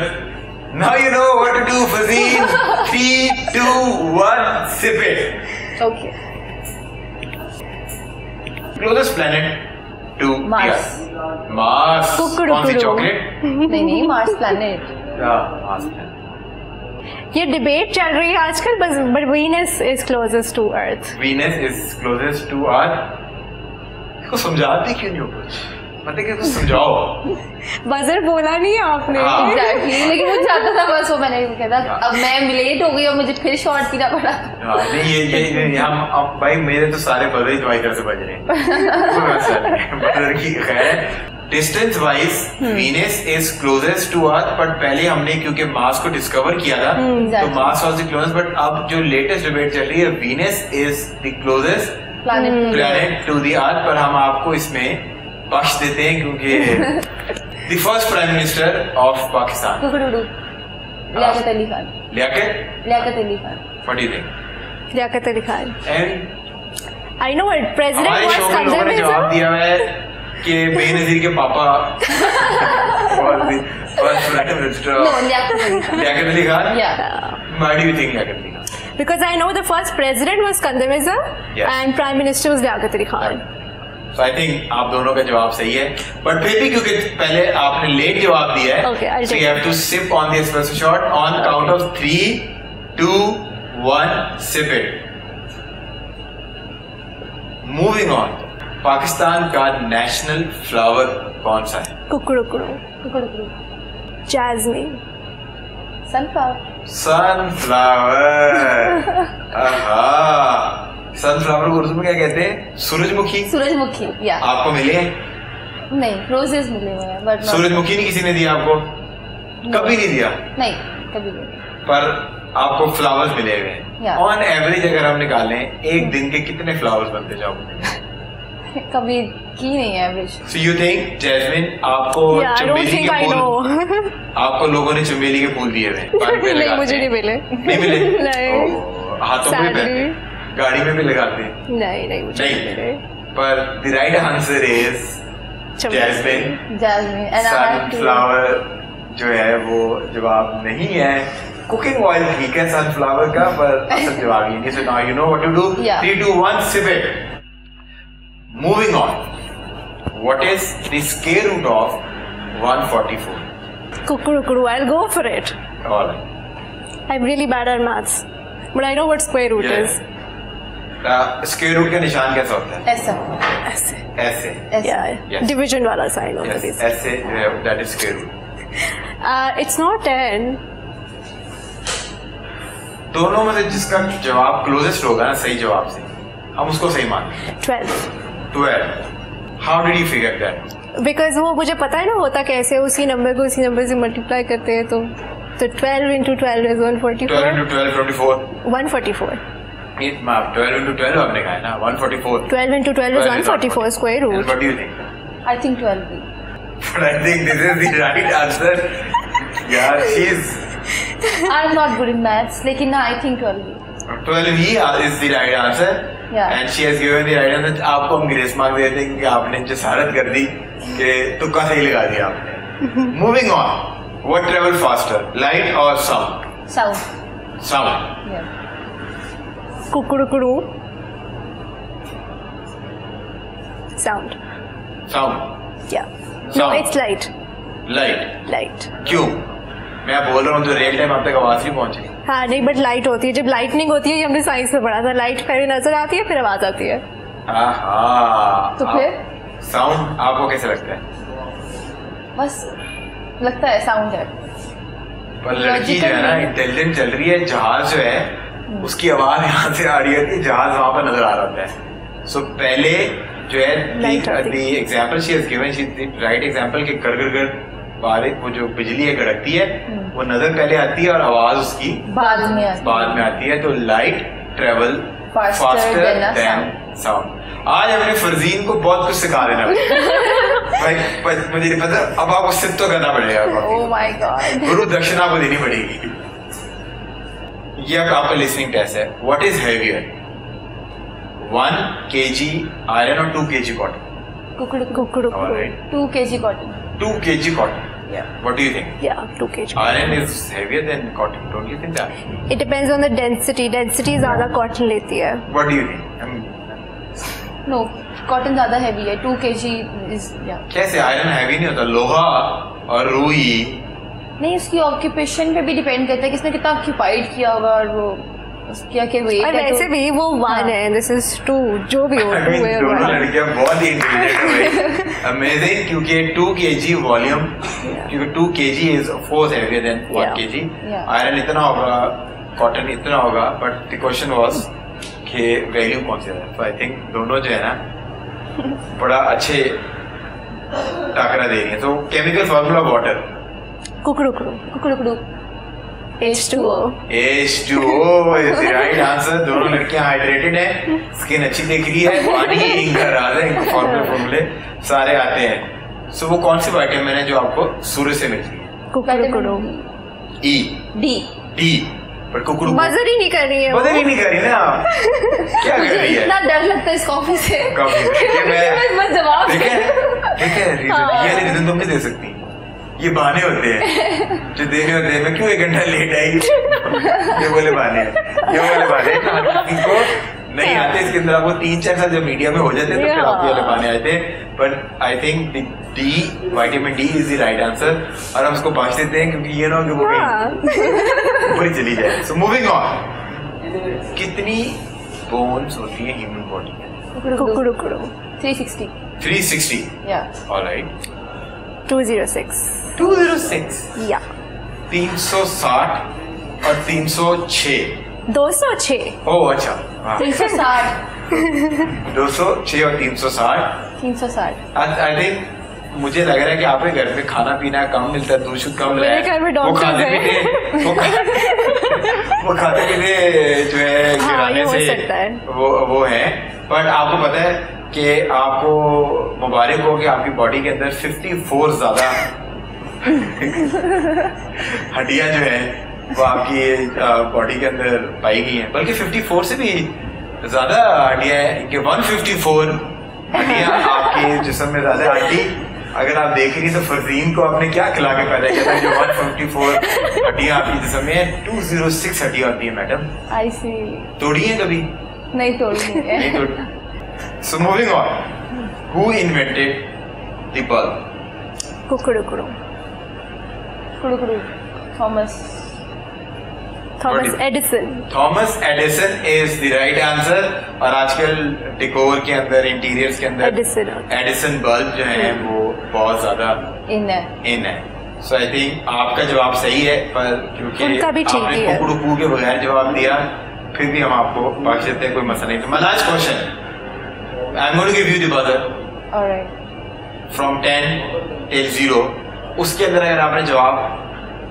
Speaker 1: Now you know what to do, Fazeen. 3, 2, 1, sip it.
Speaker 3: Okay.
Speaker 1: Closest planet to
Speaker 3: Mars.
Speaker 1: Mars. कौन सी chocolate?
Speaker 3: नहीं, Mars planet.
Speaker 1: Mars planet.
Speaker 2: ये debate चल रही है आजकल, but Venus is closest to Earth.
Speaker 1: Venus is closest to Earth. इसको समझाते क्यों नहीं हो कुछ? मतलब कि कुछ समझाओ.
Speaker 2: बजर बोला नहीं आपने.
Speaker 3: Exactly. लेकिन मुझे आता था बस वो, मैंने कहा था अब मैं लेट हो गई और मुझे फिर शॉर्ट पीना पड़ा. नहीं
Speaker 1: ये हम अब भाई मेरे तो सारे बजर ही तुम्हारी तरह से बज रहे हैं. बजर की खैर. Distance wise Venus is closest to earth, but पहले हमने क्योंकि मार्स को डिस्कवर किया था तो Mars was the closest, but अब जो लेटेस्ट डिबेट चल रही है Venus is the closest planet to the earth. पर हम आपको इसमें बख्श देते हैं क्योंकि the first prime minister of Pakistan
Speaker 3: Liaquat Ali Khan.
Speaker 1: Liaquat
Speaker 3: Ali Khan.
Speaker 1: What do you think?
Speaker 2: Liaquat Ali Khan.
Speaker 1: And
Speaker 2: I know it. President was
Speaker 1: conservative. जवाब दिया है कि बेनजीर के पापा और first prime minister Liaquat Ali Khan. Why do you think Liaquat Ali Khan?
Speaker 2: Because I know the first president was Kandar Mirza and prime minister was Liaquat Ali Khan.
Speaker 1: So I think आप दोनों का जवाब सही है, but फिर भी क्योंकि पहले आपने लेट जवाब दिया है, so you have to sip on the espresso shot on count of 3, 2, 1, sip it. Moving on. Pakistan का नेशनल फ्लावर कौन सा है?
Speaker 2: कुकुरुकुरु. जैस्मिन.
Speaker 3: सनफ्लावर.
Speaker 1: सनफ्लावर को उर्दू में क्या कहते हैं? सूरजमुखी.
Speaker 3: या.
Speaker 1: आपको मिले हैं?
Speaker 3: नहीं, रोजेस मिले हुए हैं बट
Speaker 1: सूरजमुखी नहीं किसी ने दिया आपको? कभी नहीं दिया?
Speaker 3: नहीं, कभी नहीं.
Speaker 1: पर आपको फ्लावर्स मिले हुए हैं, ऑन एवरेज अगर हम निकालें एक दिन के कितने फ्लावर्स बनते जाओगे?
Speaker 3: कभी की नहीं है average.
Speaker 1: So you think jasmine आपको चमेली के फूल आपको लोगों ने चमेली के फूल दिए हुए?
Speaker 2: नहीं, मुझे नहीं मिले।
Speaker 1: नहीं मिले?
Speaker 2: नहीं।
Speaker 1: हाथों में पहनते, गाड़ी में भी लगाते?
Speaker 2: नहीं, मुझे नहीं मिले।
Speaker 1: पर the right answer is jasmine. Sunflower जो है वो जवाब नहीं है। कुकिंग ऑयल ठीक है सनफ्लावर का, पर असल जवाब ये नहीं। So now you know what to do. 3, 2, 1, sip it. Moving on. What is the square root of 144?
Speaker 2: Kukurukuru. I'll go for it.
Speaker 1: All right.
Speaker 2: I'm really bad at maths, but I know what square root is.
Speaker 1: Square root का निशान कैसा होता है?
Speaker 2: ऐसे.
Speaker 1: ऐसे.
Speaker 2: Yeah. Division वाला sign होता है.
Speaker 1: ऐसे. That is square root.
Speaker 2: It's not 10.
Speaker 1: दोनों में से जिसका जवाब क्लोजेस्ट होगा ना सही जवाब से, हम उसको सही मानते हैं। 12. How did you figure that?
Speaker 2: Because वो मुझे पता है ना होता कैसे, उसी नंबर को उसी नंबर से मल्टीप्लाई करते हैं, तो 12 into 12 is 144.
Speaker 1: 12 into 12 24.
Speaker 2: 144.
Speaker 1: 12 into 12 आपने कहा है ना 144.
Speaker 2: 12 into 12 is 144 square root.
Speaker 1: And what do you think?
Speaker 3: I think 12 भी.
Speaker 1: But I think this is the right answer. Yeah, she's.
Speaker 3: I'm not good in maths, लेकिन ना I think 12 भी.
Speaker 1: 12 ही is the right answer.
Speaker 3: Yeah.
Speaker 1: And she has given the right answer. आपको हम grace mark देते हैं क्योंकि आपने जसारत कर दी कि तुक्का सही लगा दिया आपने। Moving on. What travel faster, light or sound? Sound.
Speaker 3: Yeah.
Speaker 2: Kukurukuru. Sound. Yeah. No, it's light. Light.
Speaker 1: क्यों? मैं बोल रहा हूँ तो रियल टाइम आप तक आवाज नहीं पहुँच रही।
Speaker 2: हाँ नहीं, बट लाइट होती है, जब लाइटनिंग होती है, ये हमने साइंस में पढ़ा था, लाइट पहले नजर आती है फिर आवाज आती है।
Speaker 3: तो फिर
Speaker 1: साउंड आपको कैसे लगता है?
Speaker 3: बस लगता है साउंड है।
Speaker 1: पर लड़की जो है ना इंटेलिजेंट चल रही है, जहाज जो है उसकी आवाज यहाँ से आ रही है, जहाज वहां पर नजर आ रहा है। सो पहले जो है the example she has given, she write example कि कर बारिश वो जो बिजली है कड़कती है वो नजर पहले आती है और आवाज उसकी
Speaker 3: बाद में आती
Speaker 1: है। तो light travel faster than sound. आज हमने फरजीन को बहुत कुछ सिखा देना भाई, मुझे नहीं पता, अब आपको सिर्फ तो करना पड़ेगा।
Speaker 3: ओह माय गॉड,
Speaker 1: गुरु दक्षिणा को देनी पड़ेगी। ये अब आपका लिसनिंग टेस्ट है। What is heavier, 1 kg iron और 2 kg कॉटन?
Speaker 2: कुकड़ू।
Speaker 3: 2 kg cotton.
Speaker 1: 2 kg cotton.
Speaker 3: Yeah.
Speaker 1: What do you think?
Speaker 2: Yeah, 2 kg.
Speaker 1: Iron is heavier than cotton. Don't you think that?
Speaker 2: It depends on the density. Density ज़्यादा cotton लेती है.
Speaker 1: What do you think?
Speaker 3: No, cotton ज़्यादा heavy है. 2 kg is yeah.
Speaker 1: कैसे iron heavy नहीं होता? लोहा और रुई
Speaker 3: नहीं, उसकी ऑक्यूपेशन पे भी डिपेंड करता है किसने कितना ऑक्यूपाइड किया होगा और वो उसका क्या वेट है।
Speaker 2: वैसे भी वो 1 है, दिस इज 2, जो भी हो।
Speaker 1: दोनों लड़कियां बहुत ही इंटेलिजेंट है, अमेजिंग, क्योंकि 2 kg वॉल्यूम, क्योंकि 2 kg is of course heavier than 1 kg। Iron इतना होगा, कॉटन इतना होगा, बट द क्वेश्चन वाज कि वैल्यू कौन सी है। तो आई थिंक दोनों जो है ना बड़ा अच्छे टाकरा दे रही है। तो केमिकल फार्मूला वाटर,
Speaker 2: कुकड़ू H2O
Speaker 1: is the right answer। दोनों लड़कियां हाइड्रेटेड हैं, स्किन अच्छी दिख रही है, पानी इनका राज है, इनको फॉर्मूले सारे आते हैं। सो वो कौन सी विटामिन है जो आपको सूर्य से मिलती है?
Speaker 2: कुकड़ू।
Speaker 1: E D पर कुकड़ू
Speaker 2: मदर ही नहीं कर रही है,
Speaker 1: मदर ही नहीं कर रही ना आप क्या कर रही है?
Speaker 3: इतना डर लगता है इस कॉफी से।
Speaker 1: मैं
Speaker 3: जवाब
Speaker 1: देखे रीजन तुम नहीं दे सकती, ये बहाने होते हैं जो देने होते हैं। मैं क्यों 1 घंटा लेट आई, ये बोले बहाने इनको नहीं आते। इसके अंदर आपको 3-4 साल जब मीडिया में हो जाते हैं तो फिर आपके वाले बहाने आते हैं। But I think D, vitamin D is the right answer, और हम उसको बांट देते हैं क्योंकि ये ना कि वो कहीं ऊपर ही चली जाए। सो मूविंग ऑन, कितनी बोन्स होती है ह्यूमन बॉडी में?
Speaker 2: कुकड़ू
Speaker 3: 360
Speaker 1: ऑलराइट।
Speaker 2: 206
Speaker 1: या 360 और 306
Speaker 2: 206।
Speaker 1: ओह अच्छा,
Speaker 3: 360
Speaker 1: 206 और 360
Speaker 3: 360
Speaker 1: आई थिंक मुझे लग रहा है कि आपके घर में खाना पीना कम मिलता है, दूध शुद्ध कम मिलता है।
Speaker 2: मेरे घर में डॉक्टर्स हैं।
Speaker 1: वो खाते पीते जो है गिराने से वो है। बट आपको पता है कि आपको मुबारक हो कि आपकी बॉडी के अंदर 54 ज्यादा हड्डियां जो है वो आपकी बॉडी के अंदर पाई गई हैं, बल्कि 54 से भी ज्यादा हड्डियां हैं कि 154 हड्डियां आपके जिस्म में ज्यादा। आंटी अगर आप देख रही तो फरजीन को आपने क्या खिला के पैदा किया था जो 154 हड्डियां आपके जिस्म में है? 206 हड्डियां होती है मैडम।
Speaker 3: आई सी।
Speaker 1: तोड़ी है कभी?
Speaker 3: नहीं तोड़ी है।
Speaker 1: नहीं तोड़ी। So moving on, who invented the bulb?
Speaker 2: कुकड़ू Thomas Edison.
Speaker 1: Thomas Edison is the right answer. और आजकल डेकोर के अंदर, इंटीरियर्स के अंदर एडिसन बल्ब जो है वो बहुत ज्यादा इन है। सो आई थिंक आपका जवाब सही है, पर क्योंकि आपने कुकड़ू के बगैर जवाब दिया फिर भी हम आपको बख्श देते हैं, कोई मसला नहीं। तो my last question, I'm going to give you the buzzer.
Speaker 3: Alright.
Speaker 1: From 10 till 0, उसके अंदर अगर आपने जवाब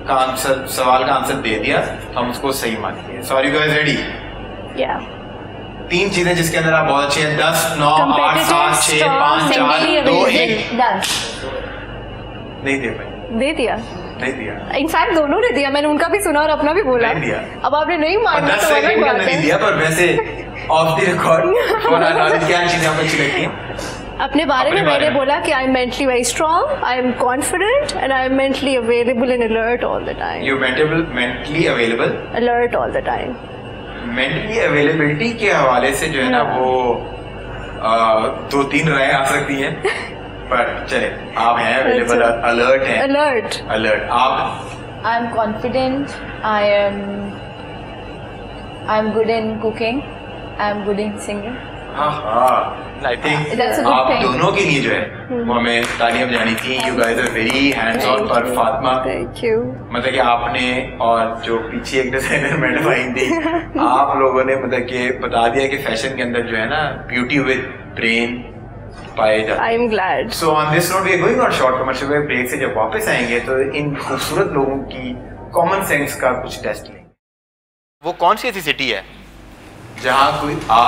Speaker 1: का आंसर, सवाल का आंसर दे दिया तो हम उसको सही मानेंगे। Sorry guys, ready?
Speaker 2: या।
Speaker 1: 3 चीजें जिसके अंदर आप बहुत अच्छे हैं। 10, 9, 8, 7, 6, 5, 4, 2, 1। नहीं दे पाई।
Speaker 2: दे दिया?
Speaker 1: नहीं दिया।
Speaker 2: इनफैक्ट दोनों ने दिया, मैंने उनका भी सुना और अपना भी बोला।
Speaker 1: नहीं दिया।
Speaker 2: अब आपने नहीं माना तो अलग बात है।
Speaker 1: नहीं दिया, पर वैसे off the record for our knowledge क्या चीजें आपको अच्छी लगती हैं?
Speaker 2: अपने बारे में मैंने बोला कि I am mentally very strong, I am confident and I am mentally available and alert all the time.
Speaker 1: You mentally available,
Speaker 2: alert all the time.
Speaker 1: Mentally availability के हवाले से जो है ना वो 2-3 राय आ सकती हैं, पर चले आप हैं अवेलेबल, अलर्ट हैं। अलर्ट आप?
Speaker 3: I am confident, I am good in cooking, I am good in singing.
Speaker 1: I think आप दोनों के लिए जो है वो हमें तालियां बजानी थी। You guys are very hands on. पर फातिमा,
Speaker 2: थैंक यू।
Speaker 1: मतलब कि आपने और जो पीछे एक डिजाइनर मैडम आई थी, आप लोगों ने मतलब कि बता दिया कि फैशन के अंदर जो है ना ब्यूटी विद ब्रेन पाए जाते हैं।
Speaker 2: I am glad.
Speaker 1: So on this note we are going on short commercial break से जब वापस आएंगे तो इन खूबसूरत लोगों की कॉमन सेंस का कुछ टेस्ट लेंगे। वो कौन सी ऐसी सिटी है जहाँ कोई आ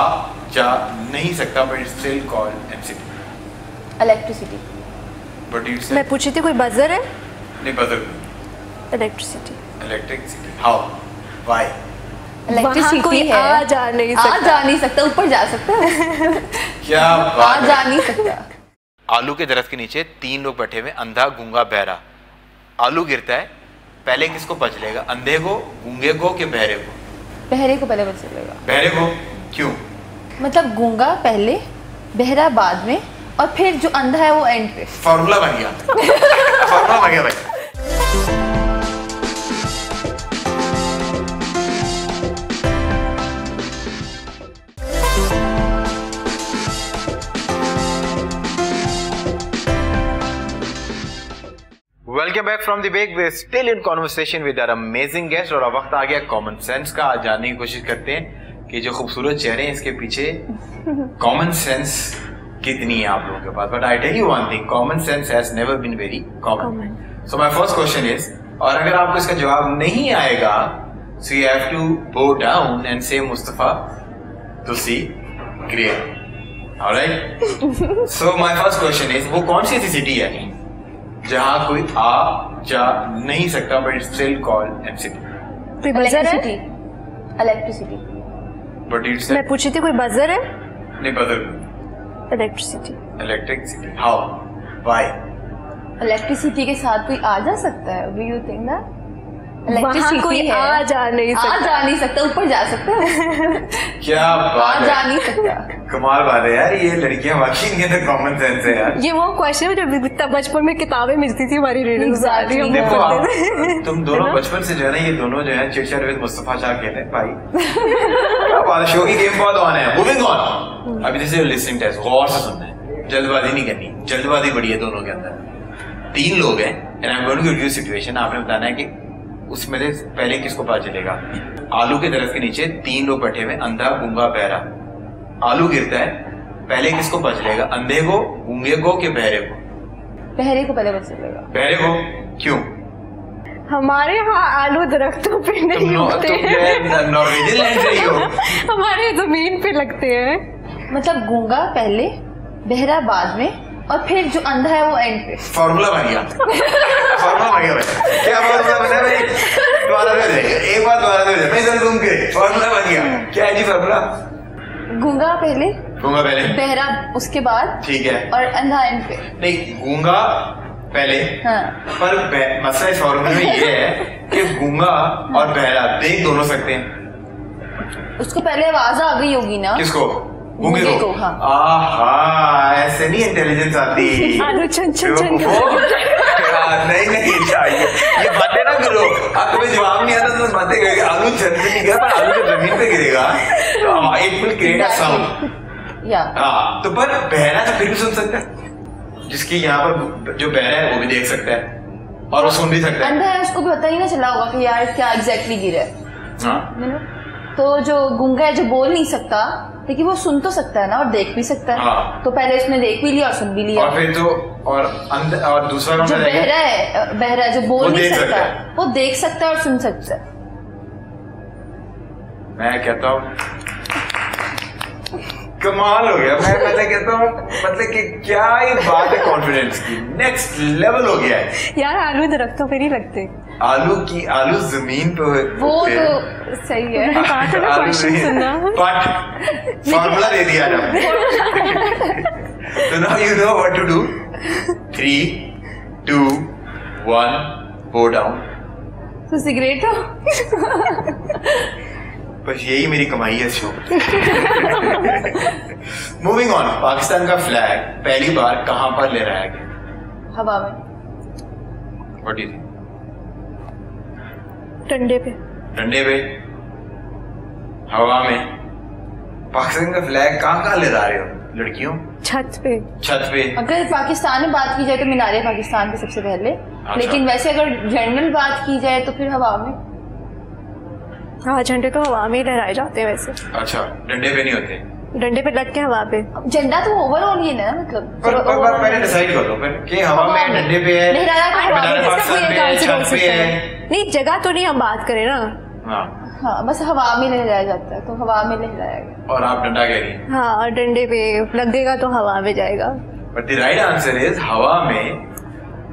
Speaker 1: जा नहीं सकता but it's still called MCT?
Speaker 3: Electricity.
Speaker 1: But it's
Speaker 2: मैं पूछी थी कोई बजर है?
Speaker 1: नहीं, buzzer.
Speaker 2: Electricity.
Speaker 1: How? Why?
Speaker 3: Electricity है,
Speaker 2: आ जा नहीं सकता,
Speaker 3: ऊपर जा सकता है।
Speaker 1: क्या बात है?
Speaker 3: जा नहीं सकता।
Speaker 1: आलू के दरख्त के नीचे 3 लोग बैठे हुए, अंधा, गूंगा, बहरा। आलू गिरता है, पहले किसको पता चलेगा? अंधे को, गूंगे को कि बहरे को?
Speaker 3: बहरे को पहले पता चलेगा।
Speaker 1: बहरे को क्यों?
Speaker 3: मतलब गूंगा पहले, बहरा बाद में, और फिर जो अंधा है वो एंड पे।
Speaker 1: फॉर्मूला बन गया। फॉर्मूला बन गया भाई। Welcome back from the break. We still in conversation with our amazing guest और अब वक्त आ गया कॉमन सेंस का। आज जानने की कोशिश करते हैं कि जो खूबसूरत चेहरे हैं इसके पीछे कॉमन सेंस कितनी है आप लोगों के पास। But I tell you one thing, common sense has never been very common. So my first question is, और अगर आपको इसका जवाब नहीं आएगा so you have to go down and say Mustafa तुसी great. Alright, so my first question is, वो कौन सी ऐसी सिटी है जहाँ कोई आ जा नहीं सकता but it's still called MCT?
Speaker 3: Electricity. Electricity.
Speaker 1: But it's,
Speaker 2: मैं पूछी थी कोई बजर है?
Speaker 1: नहीं, buzzer.
Speaker 2: Electricity.
Speaker 1: How? Why?
Speaker 3: Electricity के साथ कोई आ जा सकता है? Do you think that? Electricity
Speaker 2: कोई
Speaker 3: है,
Speaker 2: आ जा नहीं सकता,
Speaker 3: ऊपर जा सकता है।
Speaker 1: क्या बात है,
Speaker 3: जा नहीं सकता।
Speaker 1: कमाल बात है यार, ये लड़कियां वाकई इनके अंदर कॉमन सेंस है यार।
Speaker 2: ये वो क्वेश्चन है जब इतना बचपन में किताबें मिलती थी हमारी रीडिंग।
Speaker 1: देखो आप, तुम दोनों बचपन से जो है ना, ये दोनों जो है chit chat with Mustafa Shah कहते हैं भाई। शो की गेम बहुत ऑन है। मूविंग ऑन, अभी जैसे लिसनिंग टेस्ट गौर से सुनना है, जल्दबाजी नहीं करनी। जल्दबाजी बड़ी है दोनों के अंदर। 3 लोग हैं and I am going to give you situation. आपने बताना है कि उसमें से पहले किसको पता चलेगा। आलू के दरख्त के नीचे 3 लोग बैठे हुए, अंधा, गूंगा, बहरा। आलू गिरता है, पहले किसको पता चलेगा? अंधे को, गूंगे को कि बहरे को?
Speaker 3: बहरे को पहले पता चलेगा।
Speaker 1: बहरे को क्यों?
Speaker 2: हमारे यहाँ आलू दरख्तों पे नहीं उगते हैं।
Speaker 1: नॉर्वेजियन लैंड से ही हो?
Speaker 2: हमारे जमीन पे लगते हैं।
Speaker 3: मतलब गूंगा पहले, बहरा बाद में, और फिर जो अंधा है वो एंड पे।
Speaker 1: फॉर्मूला बन गया। फॉर्मूला बन गया भाई। क्या फॉर्मूला बना भाई? दोबारा दे दे, एक बार दोबारा दे दे। मैं इधर घूम के फॉर्मूला बन गया। क्या है जी फॉर्मूला?
Speaker 3: गूंगा पहले,
Speaker 1: गूंगा पहले,
Speaker 3: बहरा उसके बाद,
Speaker 1: ठीक है,
Speaker 3: और अंधा एंड पे।
Speaker 1: नहीं, गूंगा पहले,
Speaker 3: हाँ।
Speaker 1: पर मसला इस फॉर्मूले में ये है कि गूंगा और बहरा देख दोनों सकते हैं।
Speaker 3: उसको पहले आवाज आ गई होगी ना।
Speaker 1: किसको? गूंगे को।
Speaker 3: हाँ।
Speaker 1: आहा, ऐसे नहीं इंटेलिजेंस आती।
Speaker 2: आलू छन छन छन
Speaker 1: नहीं चाहिए ये बातें ना करो। अब तुम्हें जवाब नहीं आता तो बातें करेगी। आलू छन छन नहीं गिरा, पर आलू जब जमीन पे गिरेगा तो it will create a sound. हाँ, तो पर बहरा तो फिर भी सुन सकता है। जिसकी यहाँ पर जो बहरा है वो भी देख सकता है और वो सुन भी सकता है।
Speaker 3: अंधा है, उसको भी पता ही ना चला होगा कि यार क्या एग्जैक्टली गिरा है।
Speaker 1: हाँ।
Speaker 3: तो जो गूंगा है, जो बोल नहीं सकता, लेकिन वो सुन तो सकता है ना, और देख भी सकता है।
Speaker 1: हाँ।
Speaker 3: तो पहले उसने देख भी लिया और सुन भी लिया।
Speaker 1: और फिर तो और दूसरा
Speaker 3: जो बहरा है, बहरा जो बोल नहीं सकता, वो देख सकता है और सुन सकता है।
Speaker 1: मैं कहता हूँ कमाल हो गया। मैं कहता हूँ मतलब कि क्या ही बात है कॉन्फिडेंस की, नेक्स्ट लेवल हो गया है
Speaker 2: यार। आलू दरख्तों पे नहीं लगते।
Speaker 1: आलू जमीन पे
Speaker 3: वो तो सही है।
Speaker 2: क्वेश्चन सुनना।
Speaker 1: बट फॉर्मूला दे दिया ना। तो now you know what to do. 3, 2, 1 go down.
Speaker 3: तो सिगरेट हो।
Speaker 1: बस यही मेरी कमाई है शो। मूविंग ऑन, पाकिस्तान का फ्लैग पहली बार कहां पर लहराया गया?
Speaker 3: हवा में।
Speaker 1: What do you think?
Speaker 2: डंडे पे।
Speaker 1: डंडे पे, हवा में। पाकिस्तान का फ्लैग कहां लहरा रहे हो लड़कियों?
Speaker 2: छत पे।
Speaker 1: छत पे।
Speaker 3: अगर पाकिस्तान में बात की जाए तो मीनारे पाकिस्तान पे सबसे पहले।
Speaker 1: अच्छा।
Speaker 3: लेकिन वैसे अगर जनरल बात की जाए तो फिर हवा में।
Speaker 2: हाँ, झंडे तो हवा में ही लहराए जाते हैं वैसे।
Speaker 1: अच्छा, डंडे पे नहीं होते?
Speaker 2: डंडे पे लग के हवा पे।
Speaker 3: झंडा तो ओवरऑल ही है ना, मतलब।
Speaker 1: पर पहले डिसाइड कर लो कि हवा में, डंडे पे है, छत पे है।
Speaker 2: नहीं, जगह तो नहीं हम बात करें ना।
Speaker 3: हाँ, बस हवा में लहराया जाता है, तो हवा में लहराया गया।
Speaker 1: और आप डंडा कह रही हैं?
Speaker 2: हाँ, और डंडे पे लगेगा तो हवा में जाएगा।
Speaker 1: But the right answer is हवा में।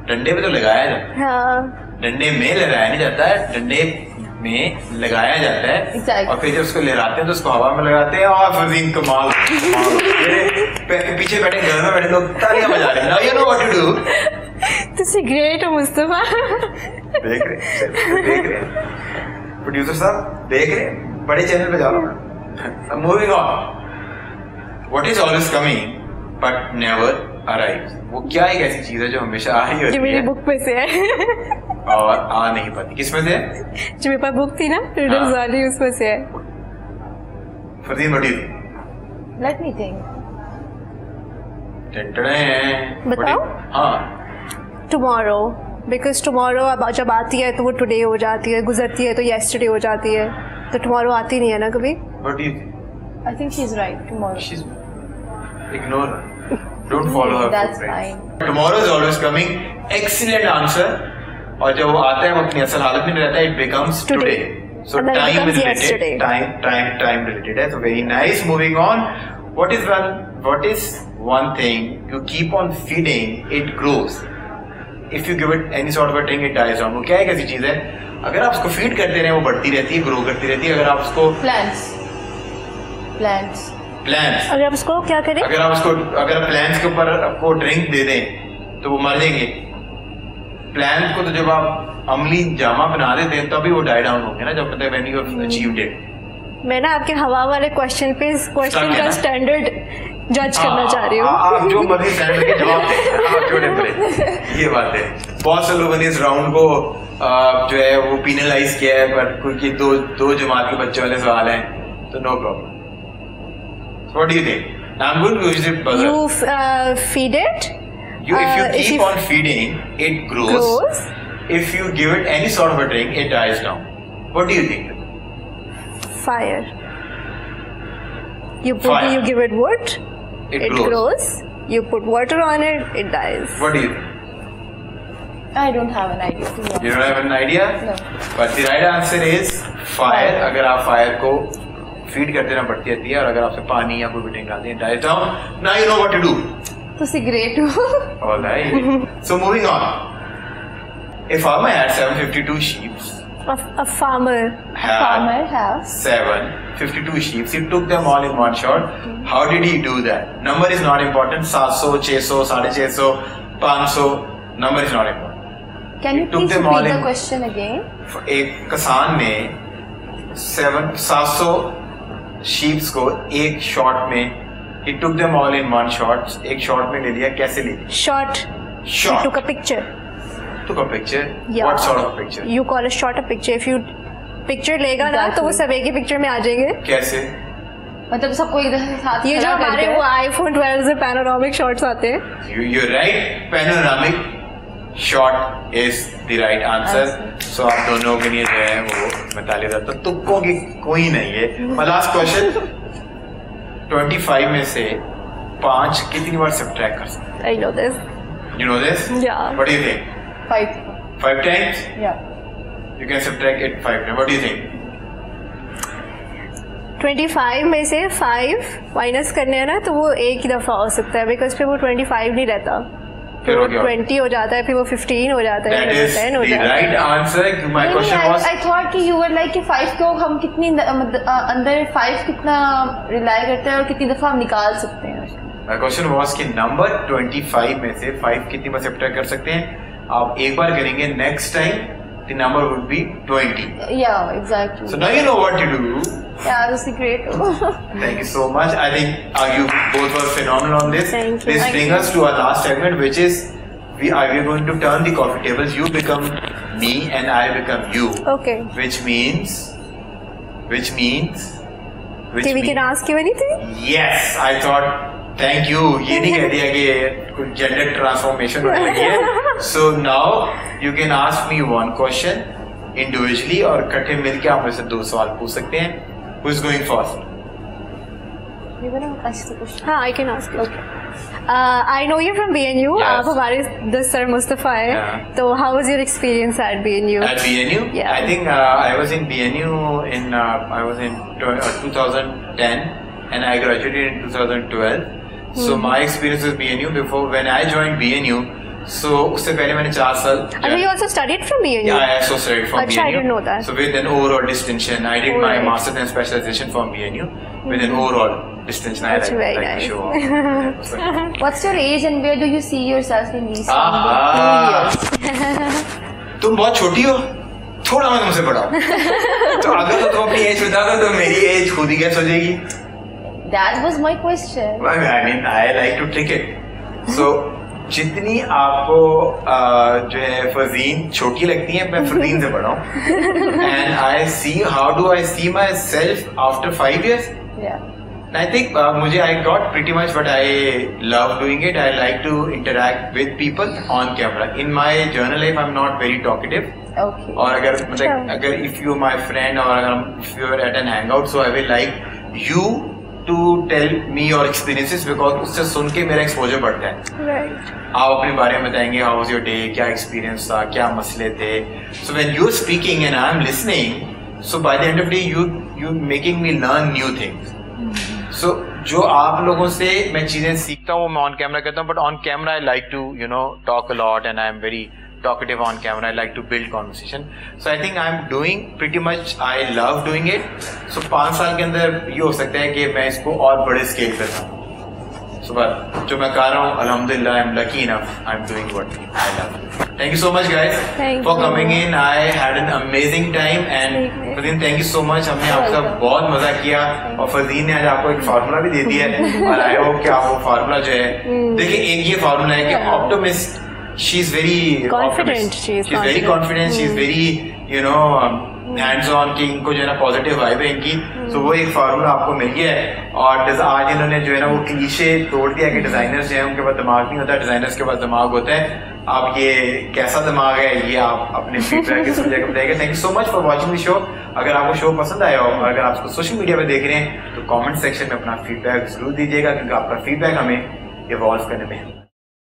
Speaker 1: डंडे पे तो लगाया जाता है।
Speaker 2: हाँ।
Speaker 1: डंडे में लहराया नहीं जाता है, डंडे में लगाया जाता है।
Speaker 3: exactly.
Speaker 1: और फिर जब उसको लहराते हैं तो उसको हवा में लगाते हैं। और फरदीन कमाल पीछे बैठे, घर में बैठे लोग तालियां बजा रहे हैं। You know what to do.
Speaker 2: तो सिगरेट हो मुस्तफा।
Speaker 1: देख रहे प्रोड्यूसर साहब, देख रहे बड़े चैनल पे जाओ। Moving on, what is always coming but never arrives? वो क्या एक ऐसी चीज है जो हमेशा आ ही होती है?
Speaker 2: मेरी बुक में से है।
Speaker 1: और आ नहीं पाती। किसमें से है?
Speaker 2: जो मेरे पास बुक थी ना, रिडल्स वाली, उसमें से है।
Speaker 1: Fardeen what is?
Speaker 3: Let me think.
Speaker 2: बताओ।
Speaker 1: हाँ,
Speaker 2: टुमारो। बिकॉज टुमारो अब जब आती है तो वो टुडे हो जाती है, गुजरती है तो येस्टरडे हो जाती है, तो टुमारो आती नहीं है ना कभी।
Speaker 1: What do you think?
Speaker 3: I think she is right. Tomorrow.
Speaker 1: Ignore her. Don't follow her.
Speaker 3: That's fine.
Speaker 1: Tomorrow is always coming. Excellent answer. और जब वो आता है वो अपनी असल हालत में नहीं रहता है, it becomes today. So
Speaker 2: And then it
Speaker 1: time
Speaker 2: becomes
Speaker 1: related.
Speaker 2: yesterday.
Speaker 1: Time related है. So very nice. Moving on. What is one thing you keep on feeding, it grows. If you give it any sort of a thing, it dies down. वो क्या एक ऐसी चीज है, अगर आप उसको फीड करते रहे वो बढ़ती रहती है, ग्रो करती रहती है। अगर आप उसको
Speaker 3: प्लांट्स
Speaker 2: अगर आप उसको क्या करें,
Speaker 1: अगर प्लांट्स के ऊपर आपको ड्रिंक दे दें तो वो मर जाएंगे। प्लांट्स को तो जब आप अमली जामा बना देते हैं तभी वो डाई डाउन होंगे ना, जब मतलब when you have achieved it.
Speaker 2: मैं ना आपके हवा वाले क्वेश्चन का स्टैंडर्ड जज करना चाह रही हूँ।
Speaker 1: आप जो मर्जी स्टैंडर्ड के जवाब दें, आप क्यों नहीं बोले? ये बात है। बहुत से लोगों ने इस राउंड को जो है वो पीनलाइज किया है, पर क्योंकि दो जमात के बच्चों वाले सवाल हैं तो no problem. What do you think? I'm going to use it buzzer.
Speaker 2: You feed it.
Speaker 1: If you keep on feeding, it grows. If you give it any sort of a drink, it dies down. What do you think?
Speaker 2: Fire. You give it wood. It grows. You put water on it. It dies.
Speaker 1: What do you think?
Speaker 3: I don't have an idea.
Speaker 1: You don't have an idea?
Speaker 3: No.
Speaker 1: But the right answer is fire. अगर आप fire को feed कर देना पड़ती है और अगर आपसे पानी या कोई भी ड्रिंक आती है diet down, now you know what to do.
Speaker 3: तो सिगरेट हो.
Speaker 1: All right. So moving on. A farmer had 752 sheep.
Speaker 2: A farmer
Speaker 3: has
Speaker 1: 752 sheep. He took them all in one shot. How did he do that? Number is not important. 700, 600, 650, 500. Number is not important.
Speaker 3: Can you please repeat the question again?
Speaker 1: एक किसान ने 700 sheeps को एक shot में he took them all in one shot. एक shot में ले लिया. कैसे ले लिया?
Speaker 2: Shot.
Speaker 1: Shot.
Speaker 2: Took a picture.
Speaker 1: Took a picture.
Speaker 2: Yeah.
Speaker 1: What sort of picture?
Speaker 2: You call a shot a picture. If you picture लेगा ना तो वो सब एक ही पिक्चर में आ जाएंगे.
Speaker 1: कैसे?
Speaker 3: मतलब सबको एक साथ.
Speaker 2: ये जो हमारे वो iPhone 12 से panoramic shots आते हैं.
Speaker 1: You're right. Panoramic shot is the right answer. So आप दोनों के लिए जो है वो मैं ताली देता हूँ. तुक्कों की कोई नहीं है. My last question. 25 में से 5 कितनी बार subtract कर सकते हैं?
Speaker 2: I know this.
Speaker 1: You know this?
Speaker 2: Yeah.
Speaker 1: What do you think?
Speaker 3: 5.
Speaker 1: 5 times?
Speaker 3: Yeah.
Speaker 1: You can subtract it 5 times. What do you think?
Speaker 2: 25 में से 5 माइनस करने हैं ना तो वो एक ही दफा हो सकता है बिकॉज फिर वो 25 नहीं रहता. फिर वो 20 हो जाता है, फिर वो 15 हो जाता है, 10 हो जाता है.
Speaker 1: Right answer. My question was.
Speaker 3: I thought कि you were like कि 5 को हम कितनी अंदर 5 कितना रिलाई करते हैं और कितनी दफा हम निकाल सकते हैं.
Speaker 1: My question was कि नंबर 25 में से 5 कितनी बार सब्ट्रैक्ट कर सकते हैं? आप एक बार करेंगे, next time the number would be 20.
Speaker 3: Yeah, exactly.
Speaker 1: So now you know what to do.
Speaker 3: Yeah, this is great.
Speaker 1: Thank you so much. I think you both were phenomenal on this.
Speaker 2: Thank you.
Speaker 1: This brings us to our last segment, which is we are going to turn the coffee tables. You become me and I become you.
Speaker 2: Okay.
Speaker 1: Which means.
Speaker 2: Okay, we can ask you anything?
Speaker 1: Yes, I thought. Thank you. ये नहीं कह दिया कि कुछ gender transformation होने लगी है. So now you can ask me one question individually और इकट्ठे मिलके आप मुझसे 2 सवाल पूछ सकते हैं. Who is going first?
Speaker 3: You wanna ask the question?
Speaker 2: हाँ, I can ask. Okay. I know you from BNU.
Speaker 1: Yes.
Speaker 2: आप हमारे दोस्त सर मुस्तफा है.
Speaker 1: Yeah.
Speaker 2: तो how was your experience at BNU?
Speaker 1: At BNU?
Speaker 2: Yeah.
Speaker 1: I think I was in BNU in 2010 and I graduated in 2012. So my experience with BNU before when I joined BNU, so उससे पहले मैंने 4 साल.
Speaker 2: And you also studied from BNU?
Speaker 1: Yeah, I also studied from BNU.
Speaker 2: I didn't know that.
Speaker 1: So with an overall distinction, I did my master's and specialization from BNU with an overall distinction.
Speaker 2: That's very
Speaker 1: like
Speaker 2: nice.
Speaker 1: to show off.
Speaker 3: What's your age and where do you see yourself in these 2 years?
Speaker 1: तुम बहुत छोटी हो, थोड़ा मैं तुमसे बड़ा हूँ. तो अगर तो तुम अपनी एज बता दो तो मेरी एज खुद ही guess हो जाएगी.
Speaker 3: That was my question.
Speaker 1: I mean, I like to trick it. So, जितनी आपको जो है फरदीन छोटी लगती है, मैं फरदीन से बड़ा हूँ. And I see, how do I see myself after 5 years?
Speaker 3: Yeah.
Speaker 1: And I think मुझे I got pretty much what I love doing it. I like to interact with people on camera. In my journal life, I'm not very talkative.
Speaker 3: Okay.
Speaker 1: और अगर if you're my friend or if you're at an hangout, so I will like you to tell me your experiences because उससे सुन के मेरा exposure बढ़ता है.
Speaker 2: Right.
Speaker 1: आप अपने बारे में बताएंगे how was your day, क्या experience था, क्या मसले थे. So when you're speaking and I'm listening, so by the end of the day you making me learn new things. So जो आप लोगों से मैं चीजें सीखता हूँ वो मैं on camera करता हूँ, but on camera I like to talk a lot and I'm very talkative on camera. I like to build conversation. So I think I'm doing pretty much. I love doing it. So 5 साल के अंदर ये हो सकता है कि मैं इसको और बड़े स्केल पे करूँ. So but जो मैं कर रहा हूँ, Alhamdulillah, I'm lucky enough. I'm doing what I love. Thank you so much, guys, for coming in. I had an amazing time and Fardeen, thank you so much. हमने आपका बहुत मजा किया और फरदीन ने आज आपको एक फार्मूला भी दे दिया है और I hope कि आप वो फार्मूला जो है देखिए एक ये फार्मूला है कि optimist. She's very
Speaker 2: confident.
Speaker 1: She's very confident. She's very hands on कि इनको जो है ना पॉजिटिव वाइब है इनकी. तो वो एक फार्मूला आपको मिल गया है और आज इन्होंने जो है ना वो क्लीशे तोड़ दिया कि डिजाइनर्स जो है उनके पास दिमाग नहीं होता, डिजाइनर्स के पास दिमाग होता है. आप ये कैसा दिमाग है ये आप अपने फीडबैक के जगह बताइएगा. Thank you so much for watching the show. अगर आपको शो पसंद आया हो और अगर आप इसको सोशल मीडिया पे देख रहे हैं तो कमेंट सेक्शन में अपना फीडबैक जरूर दीजिएगा क्योंकि आपका फीडबैक हमें इवॉल्व करने में